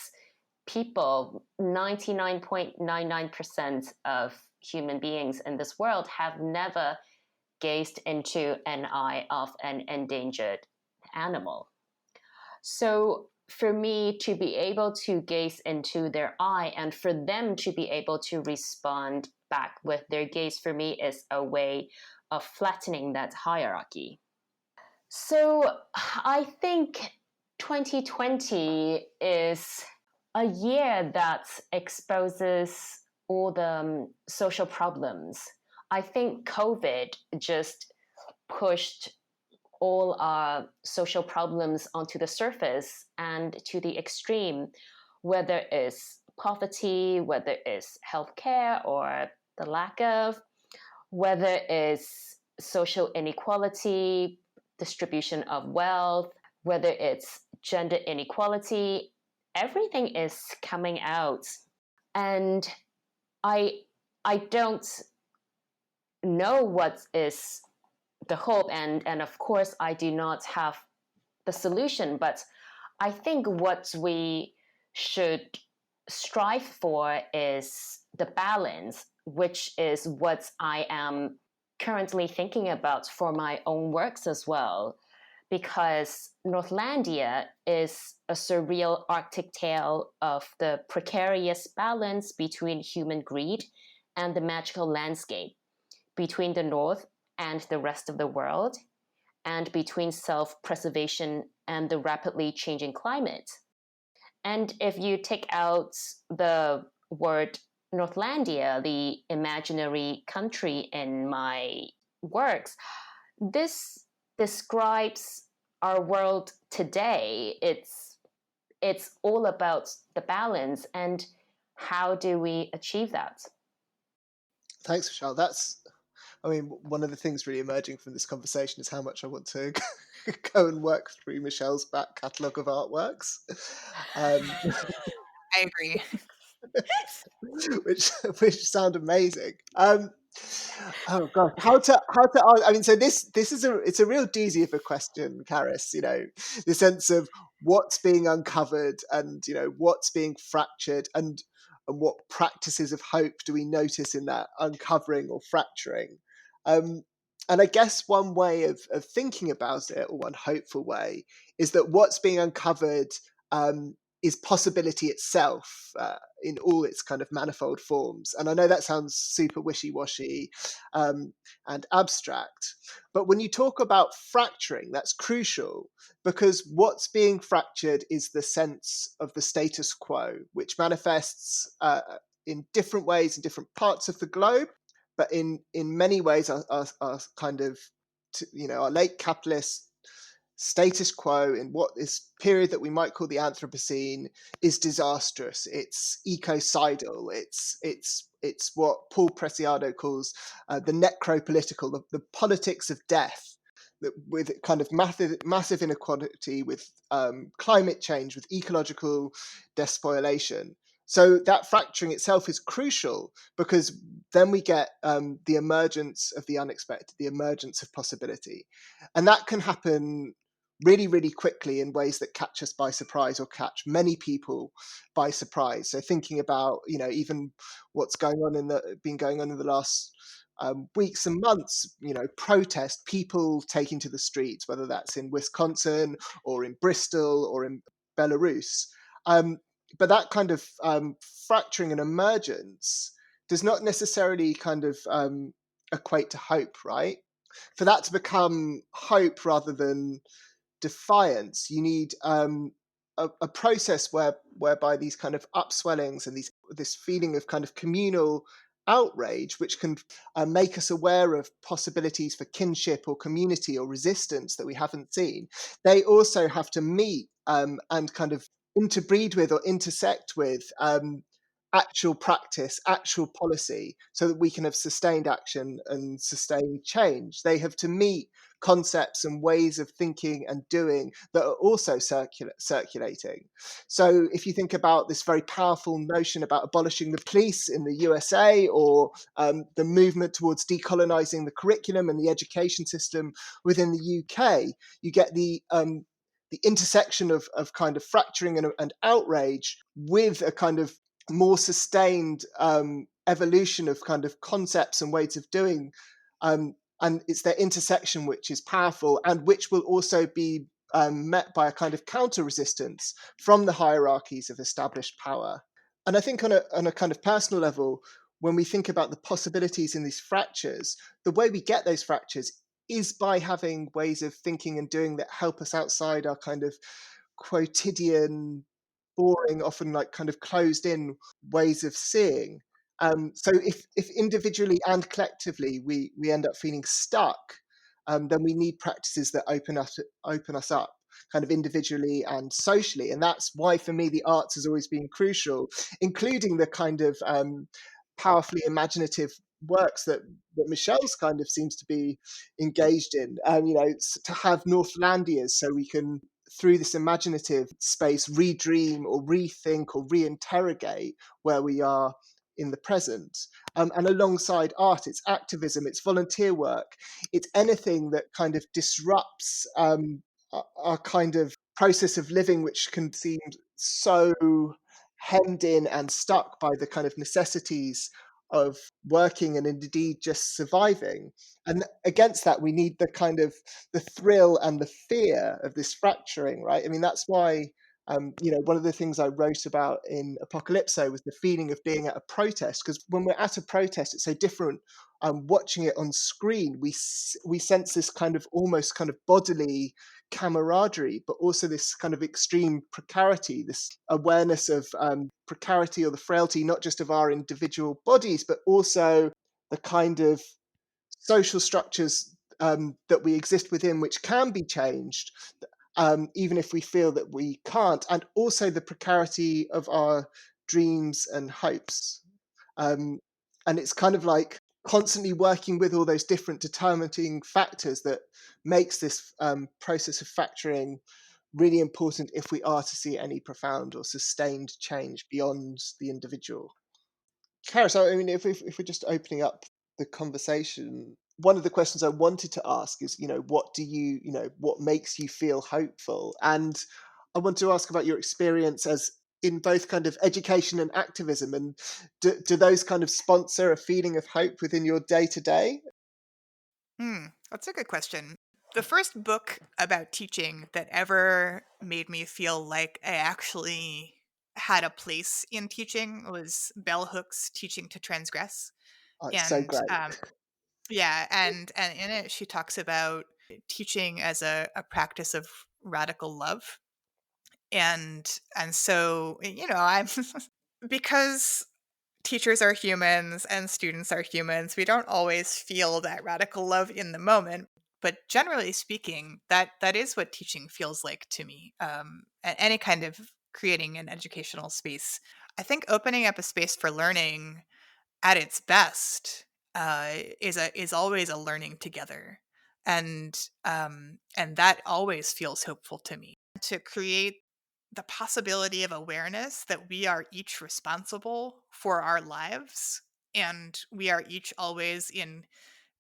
people, 99.99% of human beings in this world, have never gazed into an eye of an endangered animal. So for me to be able to gaze into their eye and for them to be able to respond back with their gaze, for me, is a way of flattening that hierarchy. So I think 2020 is a year that exposes all the social problems. I think COVID just pushed all our social problems onto the surface and to the extreme, whether it's poverty, whether it's healthcare or the lack of, whether it's social inequality, distribution of wealth, whether it's gender inequality, everything is coming out. And I don't know what is the hope, and of course I do not have the solution, but I think what we should strive for is the balance, which is what I am currently thinking about for my own works as well, because Northlandia is a surreal Arctic tale of the precarious balance between human greed and the magical landscape, between the North and the rest of the world, and between self-preservation and the rapidly changing climate. And if you take out the word Northlandia, the imaginary country in my works, this describes our world today. It's all about the balance, and how do we achieve that? Thanks, Michelle. One of the things really emerging from this conversation is how much I want to go and work through Michelle's back catalogue of artworks. I agree. which sound amazing. Oh god, how to I mean, so this is it's a real doozy of a question, Charis. The sense of what's being uncovered and what's being fractured, and what practices of hope do we notice in that uncovering or fracturing. And I guess one way of thinking about it, or one hopeful way, is that what's being uncovered is possibility itself, in all its kind of manifold forms. And I know that sounds super wishy-washy and abstract, but when you talk about fracturing, that's crucial, because what's being fractured is the sense of the status quo, which manifests in different ways in different parts of the globe, but in many ways are kind of, our late capitalist status quo in what is period that we might call the Anthropocene is disastrous. It's ecocidal. It's what Paul Preciado calls the necropolitical, the politics of death, that with kind of massive inequality, with climate change, with ecological despoilation. So that fracturing itself is crucial, because then we get the emergence of the unexpected, the emergence of possibility. And that can happen really, really quickly in ways that catch us by surprise, or catch many people by surprise. So thinking about, even what's been going on in the last weeks and months, protest, people taking to the streets, whether that's in Wisconsin or in Bristol or in Belarus. But that kind of fracturing and emergence does not necessarily kind of equate to hope, right? For that to become hope rather than defiance, you need a process whereby these kind of upswellings and this feeling of kind of communal outrage, which can make us aware of possibilities for kinship or community or resistance that we haven't seen, they also have to meet and kind of interbreed with or intersect with actual practice, actual policy, so that we can have sustained action and sustained change. They have to meet concepts and ways of thinking and doing that are also circulating. So if you think about this very powerful notion about abolishing the police in the USA, or the movement towards decolonizing the curriculum and the education system within the UK, you get the intersection of kind of fracturing and outrage with a kind of more sustained evolution of kind of concepts and ways of doing. And it's their intersection which is powerful, and which will also be met by a kind of counter resistance from the hierarchies of established power. And I think on a kind of personal level, when we think about the possibilities in these fractures, the way we get those fractures is by having ways of thinking and doing that help us outside our kind of quotidian, boring, often like kind of closed in ways of seeing. So if individually and collectively we end up feeling stuck, then we need practices that open us up kind of individually and socially. And that's why for me the arts has always been crucial, including the kind of powerfully imaginative works that Michelle's kind of seems to be engaged in. To have Northlandias, so we can, through this imaginative space, redream or rethink or reinterrogate where we are in the present. And alongside art, it's activism, it's volunteer work, it's anything that kind of disrupts our kind of process of living, which can seem so hemmed in and stuck by the kind of necessities of working and indeed just surviving. And against that, we need the kind of the thrill and the fear of this fracturing, right? I mean, that's why one of the things I wrote about in Apocalypso was the feeling of being at a protest, because when we're at a protest, it's so different. Watching it on screen, we sense this kind of almost kind of bodily camaraderie, but also this kind of extreme precarity, this awareness of precarity or the frailty, not just of our individual bodies, but also the kind of social structures that we exist within, which can be changed, even if we feel that we can't, and also the precarity of our dreams and hopes. And it's kind of like constantly working with all those different determining factors that makes this process of factoring really important if we are to see any profound or sustained change beyond the individual. Charis, I mean, if we're just opening up the conversation, one of the questions I wanted to ask is, what makes you feel hopeful? And I want to ask about your experience as in both kind of education and activism, and do those kind of sponsor a feeling of hope within your day to day? That's a good question. The first book about teaching that ever made me feel like I actually had a place in teaching was Bell Hook's Teaching to Transgress. It's so And great. yeah, and in it she talks about teaching as a practice of radical love. And so, I'm because teachers are humans and students are humans, we don't always feel that radical love in the moment. But generally speaking, that is what teaching feels like to me. Any kind of creating an educational space. I think opening up a space for learning at its best is always a learning together, and that always feels hopeful to me. To create the possibility of awareness that we are each responsible for our lives, and we are each always in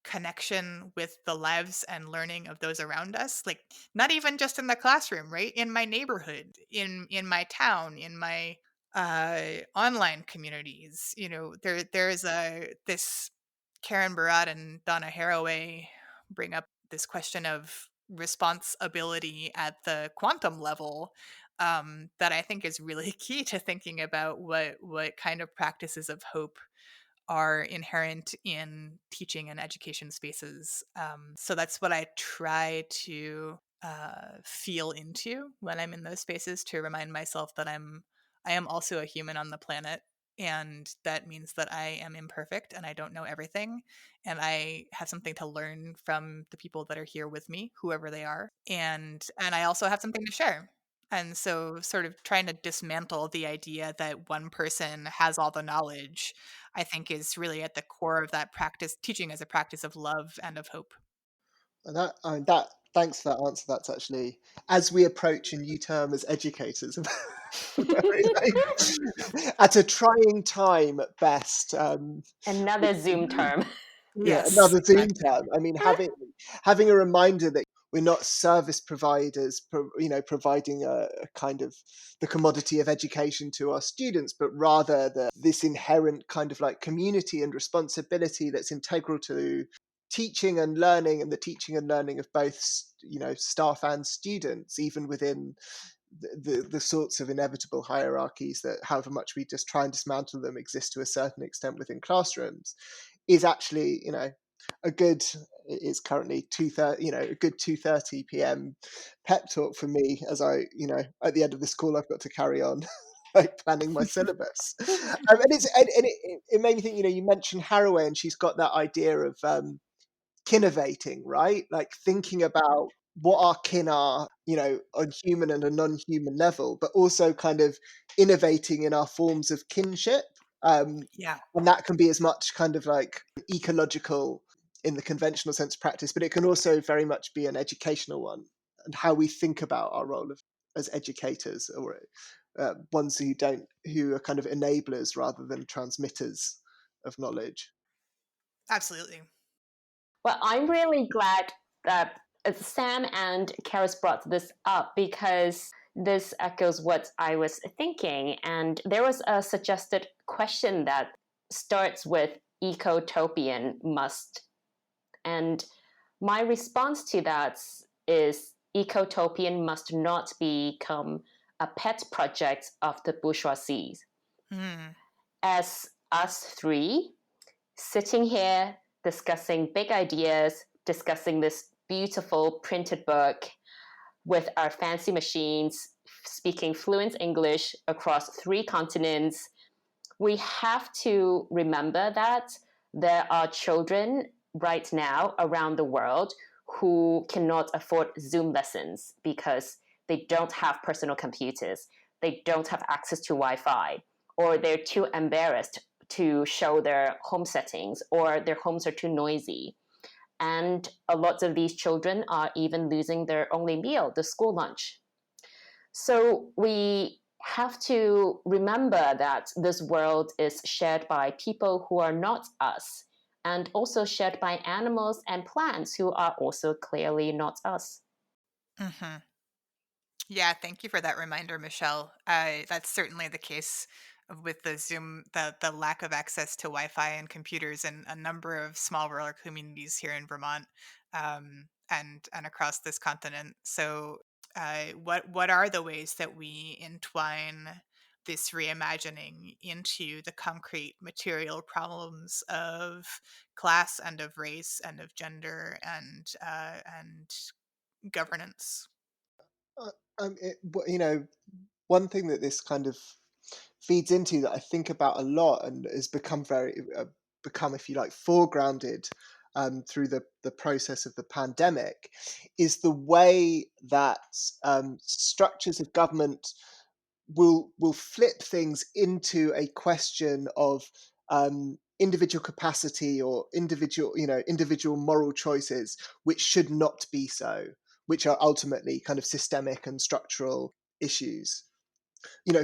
connection with the lives and learning of those around us, like not even just in the classroom, right? In my neighborhood, in my town, in my online communities. There's this Karen Barat and Donna Haraway bring up this question of responsibility at the quantum level, that I think is really key to thinking about what kind of practices of hope are inherent in teaching and education spaces. So that's what I try to feel into when I'm in those spaces, to remind myself that I am also a human on the planet, and that means that I am imperfect and I don't know everything, and I have something to learn from the people that are here with me, whoever they are, and I also have something to share. And so, sort of trying to dismantle the idea that one person has all the knowledge, I think, is really at the core of that practice, teaching as a practice of love and of hope. And that thanks for that answer. That's actually, as we approach a new term as educators, at a trying time at best. Another Zoom term. Yeah, Yes, another Zoom exactly. term. I mean, having a reminder that we're not service providers, providing a kind of the commodity of education to our students, but rather this inherent kind of like community and responsibility that's integral to teaching and learning, and the teaching and learning of both, staff and students, even within the sorts of inevitable hierarchies that, however much we just try and dismantle them, exist to a certain extent within classrooms, is actually, a good, it's currently 2:30, a good 2:30 p.m. pep talk for me, as I, at the end of this call I've got to carry on like planning my syllabus. And it made me think, you mentioned Haraway, and she's got that idea of kinnovating, right? Like thinking about what our kin are, on human and a non-human level, but also kind of innovating in our forms of kinship. Yeah, And that can be as much kind of like ecological in the conventional sense of practice, but it can also very much be an educational one, and how we think about our role as educators, or ones who are kind of enablers rather than transmitters of knowledge. absolutely. Well, I'm really glad that Sam and Charis brought this up, because this echoes what I was thinking. And there was a suggested question that starts with ecotopian must. And my response to that is ecotopian must not become a pet project of the bourgeoisie. Mm, As us three sitting here discussing big ideas, discussing this beautiful printed book with our fancy machines, speaking fluent English across 3 continents, we have to remember that there are children right now around the world who cannot afford Zoom lessons because they don't have personal computers, they don't have access to Wi-Fi, or they're too embarrassed to show their home settings, or their homes are too noisy. And a lot of these children are even losing their only meal, the school lunch. So we have to remember that this world is shared by people who are not us, and also shared by animals and plants who are also clearly not us. hmm Yeah, thank you for that reminder, Michelle. That's certainly the case with the Zoom, the lack of access to Wi-Fi and computers in a number of small rural communities here in Vermont, and across this continent. So, what are the ways that we entwine this reimagining into the concrete material problems of class and of race and of gender and governance? Uh, one thing that this kind of feeds into, that I think about a lot and has become, if you like, foregrounded through the process of the pandemic, is the way that structures of government will flip things into a question of individual capacity, or individual moral choices, which should not be so, which are ultimately kind of systemic and structural issues.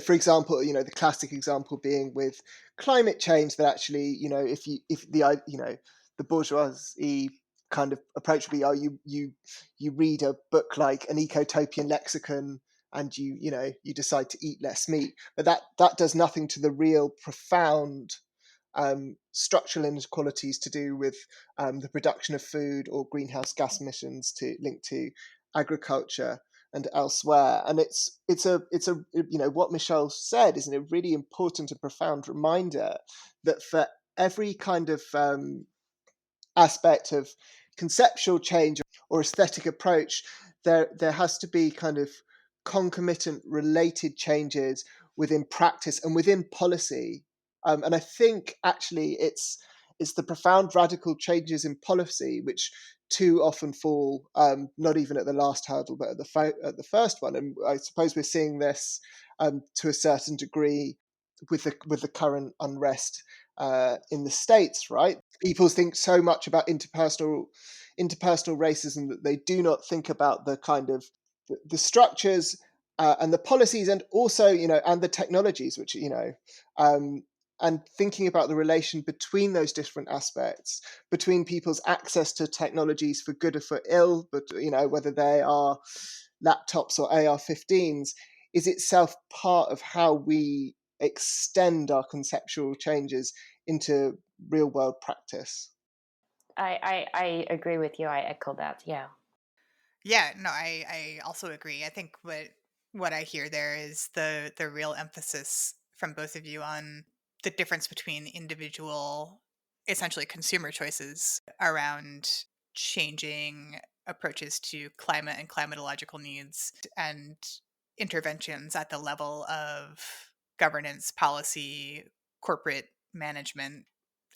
For example, the classic example being with climate change, that actually, if the bourgeoisie kind of approach would be, oh, you read a book like an Ecotopian Lexicon, and you decide to eat less meat, but that does nothing to the real profound structural inequalities to do with the production of food, or greenhouse gas emissions linked to agriculture and elsewhere. And it's a what Michelle said is a really important and profound reminder that for every kind of aspect of conceptual change or aesthetic approach, there has to be kind of concomitant related changes within practice and within policy. And I think actually It's the profound radical changes in policy which too often fall not even at the last hurdle, but at the first one. And I suppose we're seeing this to a certain degree with the current unrest in the States, right? People think so much about interpersonal racism that they do not think about the kind of the structures and the policies, and also and the technologies, which and thinking about the relation between those different aspects, between people's access to technologies for good or for ill, but whether they are laptops or AR-15s, is itself part of how we extend our conceptual changes into real world practice. I agree with you. I echo that. Yeah. Yeah, no, I also agree. I think what I hear there is the real emphasis from both of you on the difference between individual, essentially consumer choices around changing approaches to climate and climatological needs, and interventions at the level of governance, policy, corporate management,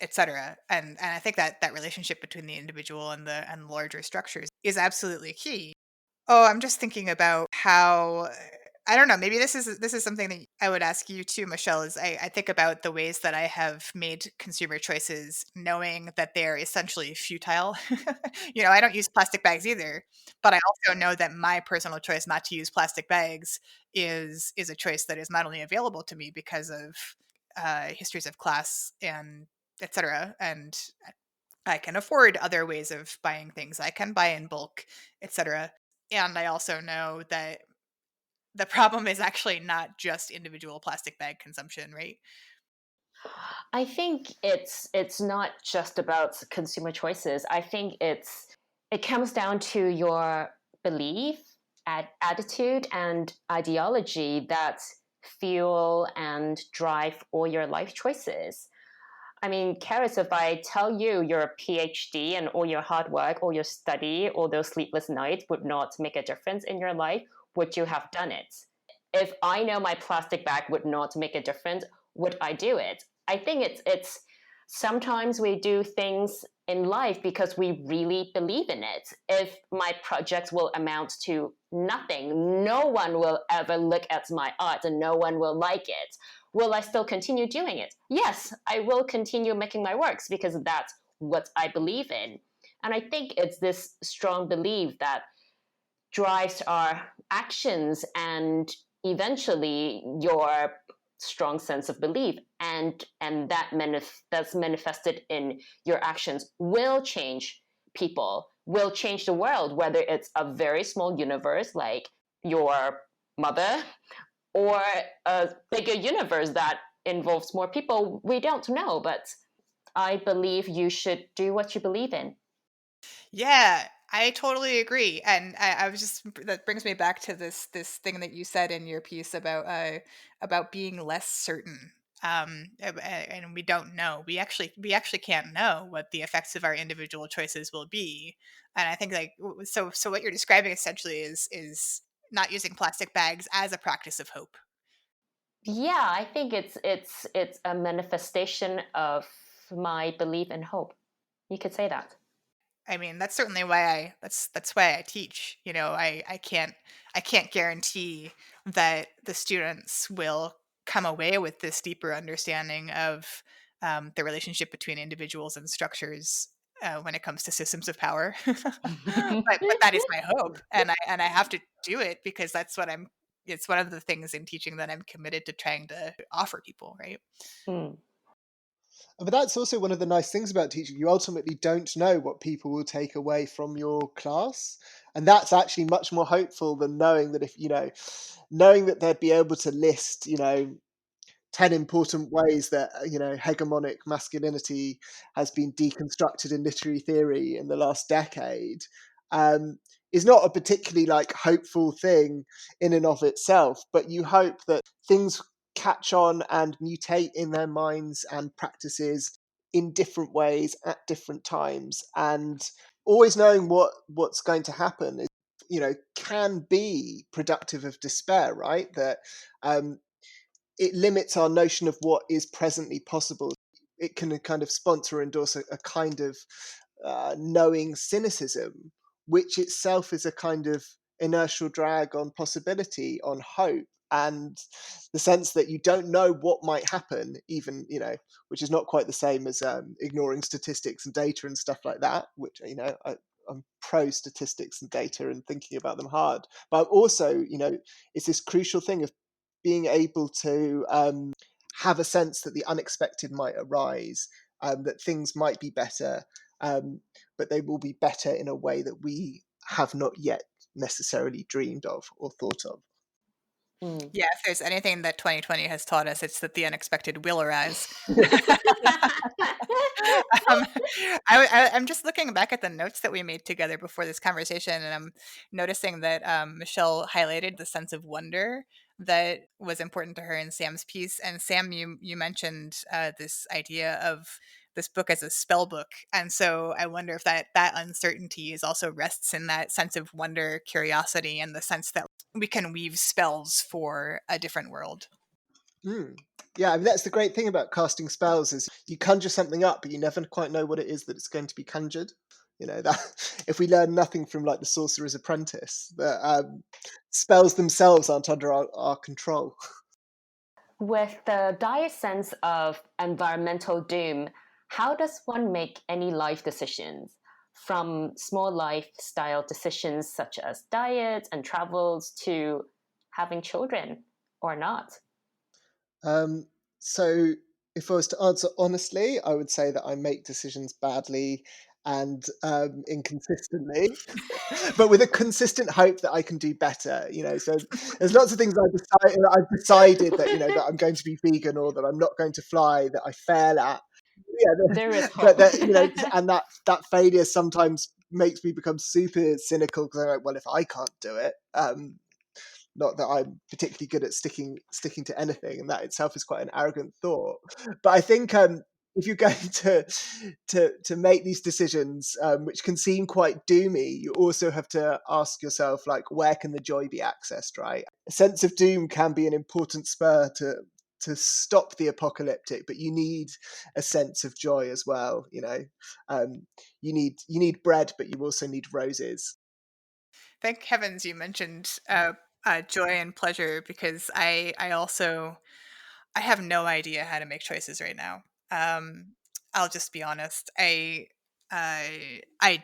etc. And I think that relationship between the individual and the larger structures is absolutely key. Oh, I'm just thinking about how, I don't know, maybe this is something that I would ask you too, Michelle. Is I think about the ways that I have made consumer choices knowing that they're essentially futile. I don't use plastic bags either, but I also know that my personal choice not to use plastic bags is a choice that is not only available to me because of histories of class and etc. And I can afford other ways of buying things. I can buy in bulk, etc. And I also know that the problem is actually not just individual plastic bag consumption, right? I think it's not just about consumer choices. I think it comes down to your belief, attitude, and ideology that fuel and drive all your life choices. I mean, Charis, if I tell you you're a PhD and all your hard work, all your study, all those sleepless nights would not make a difference in your life, would you have done it? If I know my plastic bag would not make a difference, would I do it? I think it's sometimes we do things in life because we really believe in it. If my project will amount to nothing, no one will ever look at my art and no one will like it. Will I still continue doing it? Yes, I will continue making my works because that's what I believe in. And I think it's this strong belief that drives our actions and eventually your strong sense of belief and that's manifested in your actions will change people, will change the world, whether it's a very small universe like your mother or a bigger universe that involves more people. We don't know, but I believe you should do what you believe in. Yeah, I totally agree. And I was just, that brings me back to this thing that you said in your piece about being less certain. And we don't know. We actually can't know what the effects of our individual choices will be. And I think like so what you're describing essentially is not using plastic bags as a practice of hope. Yeah, I think it's a manifestation of my belief and hope. You could say that. I mean, that's certainly why that's why I teach. I can't guarantee that the students will come away with this deeper understanding of the relationship between individuals and structures when it comes to systems of power. But that is my hope, and I have to do it because that's what I'm. It's one of the things in teaching that I'm committed to trying to offer people. Right. Mm. But that's also one of the nice things about teaching. You ultimately don't know what people will take away from your class. And that's actually much more hopeful than knowing that knowing that they'd be able to list, 10 important ways that hegemonic masculinity has been deconstructed in literary theory in the last decade, um, is not a particularly hopeful thing in and of itself, but you hope that things catch on and mutate in their minds and practices in different ways at different times, and always knowing what's going to happen is can be productive of despair, right? That it limits our notion of what is presently possible. it can kind of sponsor or endorse a kind of knowing cynicism, which itself is a kind of inertial drag on possibility, on hope, and the sense that you don't know what might happen, even, which is not quite the same as ignoring statistics and data and stuff like that, which, I'm pro statistics and data and thinking about them hard. But also, it's this crucial thing of being able to have a sense that the unexpected might arise, that things might be better, but they will be better in a way that we have not yet necessarily dreamed of or thought of. Yeah, if there's anything that 2020 has taught us, it's that the unexpected will arise. I'm just looking back at the notes that we made together before this conversation, and I'm noticing that Michelle highlighted the sense of wonder that was important to her in Sam's piece. And Sam, you mentioned this idea of this book as a spell book, and so I wonder if that uncertainty is also rests in that sense of wonder, curiosity, and the sense that we can weave spells for a different world. Yeah, I mean, that's the great thing about casting spells, is you conjure something up, but you never quite know what it is that it's going to be conjured. That if we learn nothing from like the Sorcerer's Apprentice, that spells themselves aren't under our control. With the dire sense of environmental doom, how does one make any life decisions? From small lifestyle decisions such as diet and travels to having children or not? So if I was to answer honestly, I would say that I make decisions badly and inconsistently, but with a consistent hope that I can do better. So there's lots of things I've decided that that I'm going to be vegan, or that I'm not going to fly, that I fail at. There is But hope. and that failure sometimes makes me become super cynical, because I'm like, well, if I can't do it, not that I'm particularly good at sticking to anything, and that itself is quite an arrogant thought. But I think if you're going to make these decisions, which can seem quite doomy, you also have to ask yourself, like, where can the joy be accessed, right? A sense of doom can be an important spur to stop the apocalyptic, but you need a sense of joy as well. You need bread, but you also need roses. Thank heavens you mentioned joy and pleasure, because I have no idea how to make choices right now. I'll just be honest. I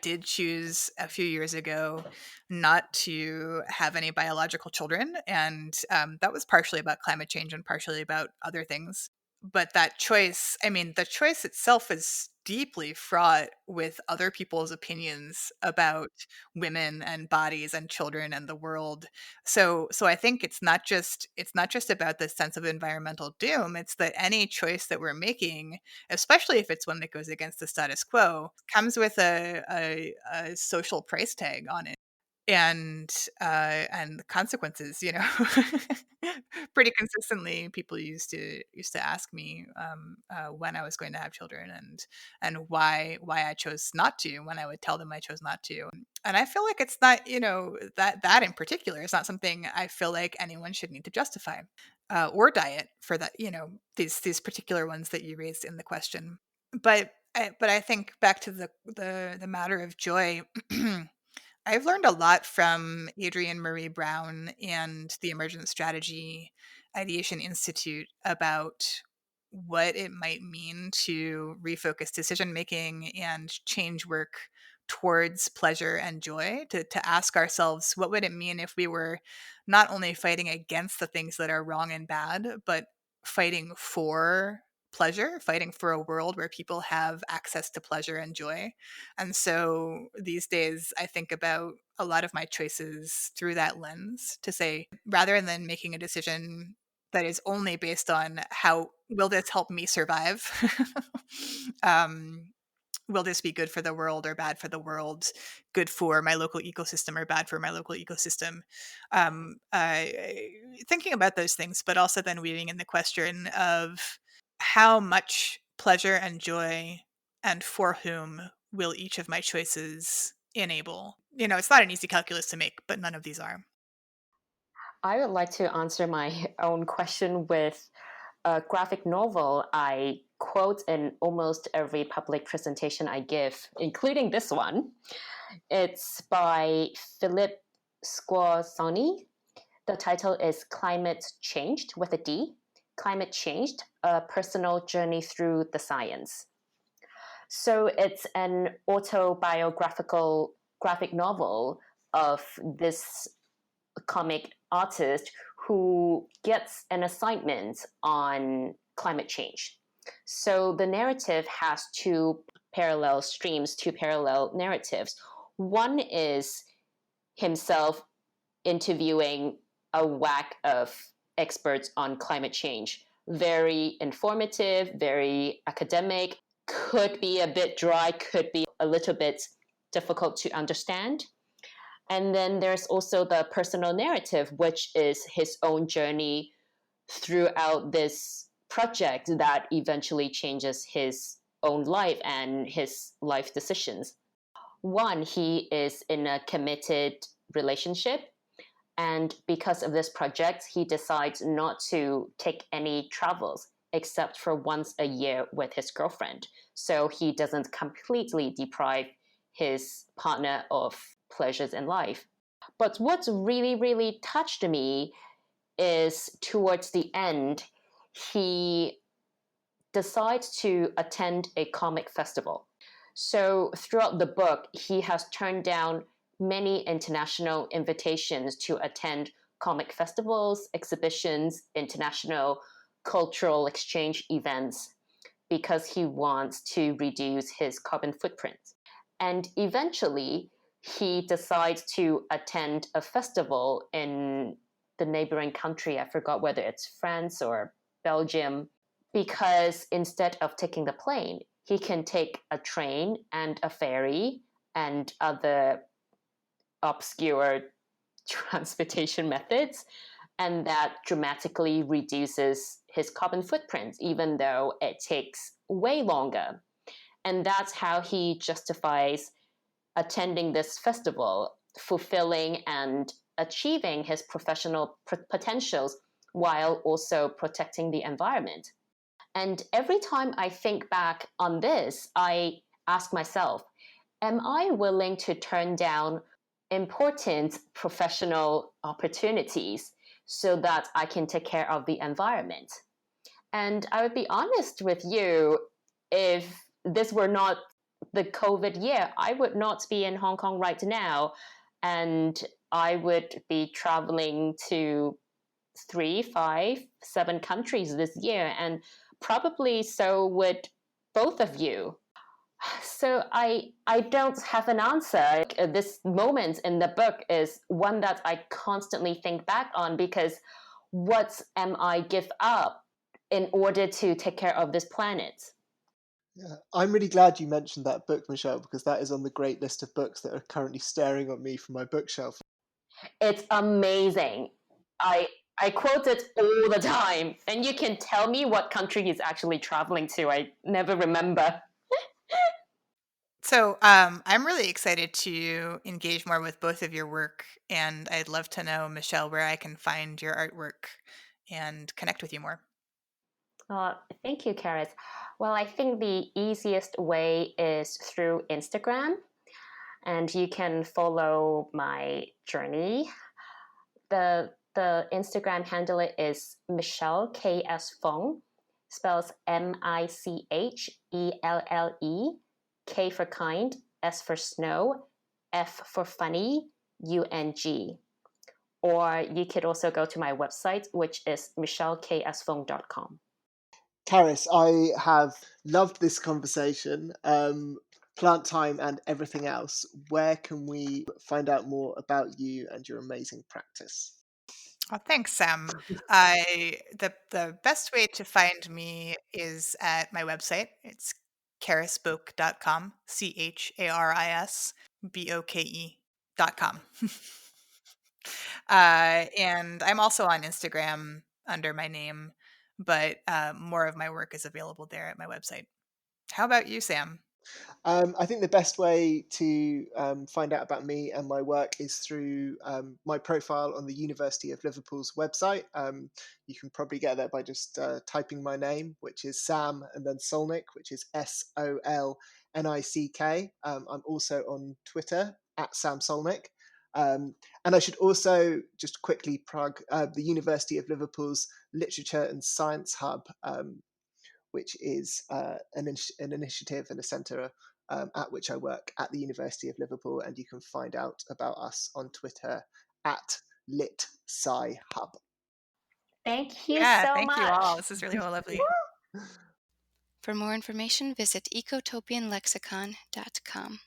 did choose a few years ago not to have any biological children, and that was partially about climate change and partially about other things. But that choice, I mean, the choice itself is deeply fraught with other people's opinions about women and bodies and children and the world. So I think it's not just about the sense of environmental doom. It's that any choice that we're making, especially if it's one that goes against the status quo, comes with a social price tag on it, and the consequences. Pretty consistently, people used to ask me when I was going to have children, and why I chose not to, when I would tell them I chose not to. And I feel like it's not, that in particular is not something I feel like anyone should need to justify, or diet for that, these particular ones that you raised in the question. But I think back to the matter of joy. I've learned a lot from Adrienne Marie Brown and the Emergent Strategy Ideation Institute about what it might mean to refocus decision making and change work towards pleasure and joy, to ask ourselves, what would it mean if we were not only fighting against the things that are wrong and bad, but fighting for pleasure, fighting for a world where people have access to pleasure and joy. And so these days, I think about a lot of my choices through that lens, to say, rather than making a decision that is only based on how will this help me survive, will this be good for the world or bad for the world, good for my local ecosystem or bad for my local ecosystem, thinking about those things, but also then weaving in the question of how much pleasure and joy, and for whom, will each of my choices enable. It's not an easy calculus to make, but none of these are. I would like to answer my own question with a graphic novel I quote in almost every public presentation I give, including this one. It's by Philip Squarzoni. The title is Climate Changed, with a D. Climate Changed, a personal journey through the science. So it's an autobiographical graphic novel of this comic artist who gets an assignment on climate change. So the narrative has two parallel streams, two parallel narratives. One is himself interviewing a whack of experts on climate change. Very informative, very academic, could be a bit dry, could be a little bit difficult to understand. And then there's also the personal narrative, which is his own journey throughout this project that eventually changes his own life and his life decisions. One, he is in a committed relationship. And because of this project, he decides not to take any travels except for once a year with his girlfriend. So he doesn't completely deprive his partner of pleasures in life. But what's really, really touched me is towards the end, he decides to attend a comic festival. So throughout the book, he has turned down many international invitations to attend comic festivals, exhibitions, international cultural exchange events, because he wants to reduce his carbon footprint. And eventually, he decides to attend a festival in the neighboring country. I forgot whether it's France or Belgium, because instead of taking the plane, he can take a train and a ferry and other obscure transportation methods, and that dramatically reduces his carbon footprint, even though it takes way longer. And that's how he justifies attending this festival, fulfilling and achieving his professional potentials while also protecting the environment. And every time I think back on this, I ask myself, am I willing to turn down important professional opportunities so that I can take care of the environment? And I would be honest with you, if this were not the COVID year, I would not be in Hong Kong right now. And I would be traveling to 3, 5, 7 countries this year. And probably so would both of you. So I don't have an answer. This moment in the book is one that I constantly think back on, because what am I give up in order to take care of this planet? Yeah, I'm really glad you mentioned that book, Michelle, because that is on the great list of books that are currently staring at me from my bookshelf. It's amazing. I quote it all the time, and you can tell me what country he's actually traveling to. I never remember. So I'm really excited to engage more with both of your work, and I'd love to know, Michelle, where I can find your artwork and connect with you more. Thank you, Charis. Well, I think the easiest way is through Instagram, and you can follow my journey. The Instagram handle is Michelle K.S. Fung, spells Michelle, K for kind, S for snow, F for funny, UNG. Or you could also go to my website, which is michelleksfung.com. Charis, I have loved this conversation. Plant time and everything else. Where can we find out more about you and your amazing practice? Oh, thanks, Sam. The best way to find me is at my website. It's charisboke.com, CharisBoke.com. And I'm also on Instagram under my name, but more of my work is available there at my website. How about you, Sam? I think the best way to find out about me and my work is through my profile on the University of Liverpool's website. You can probably get there by just typing my name, which is Sam, and then Solnick, which is Solnick. I'm also on Twitter at Sam Solnick. And I should also just quickly plug the University of Liverpool's Literature and Science Hub, which is an initiative and a centre at which I work at the University of Liverpool, and you can find out about us on Twitter at LitSciHub. Thank you Yeah, so thank you all. much. This is really lovely. For more information, visit ecotopianlexicon.com.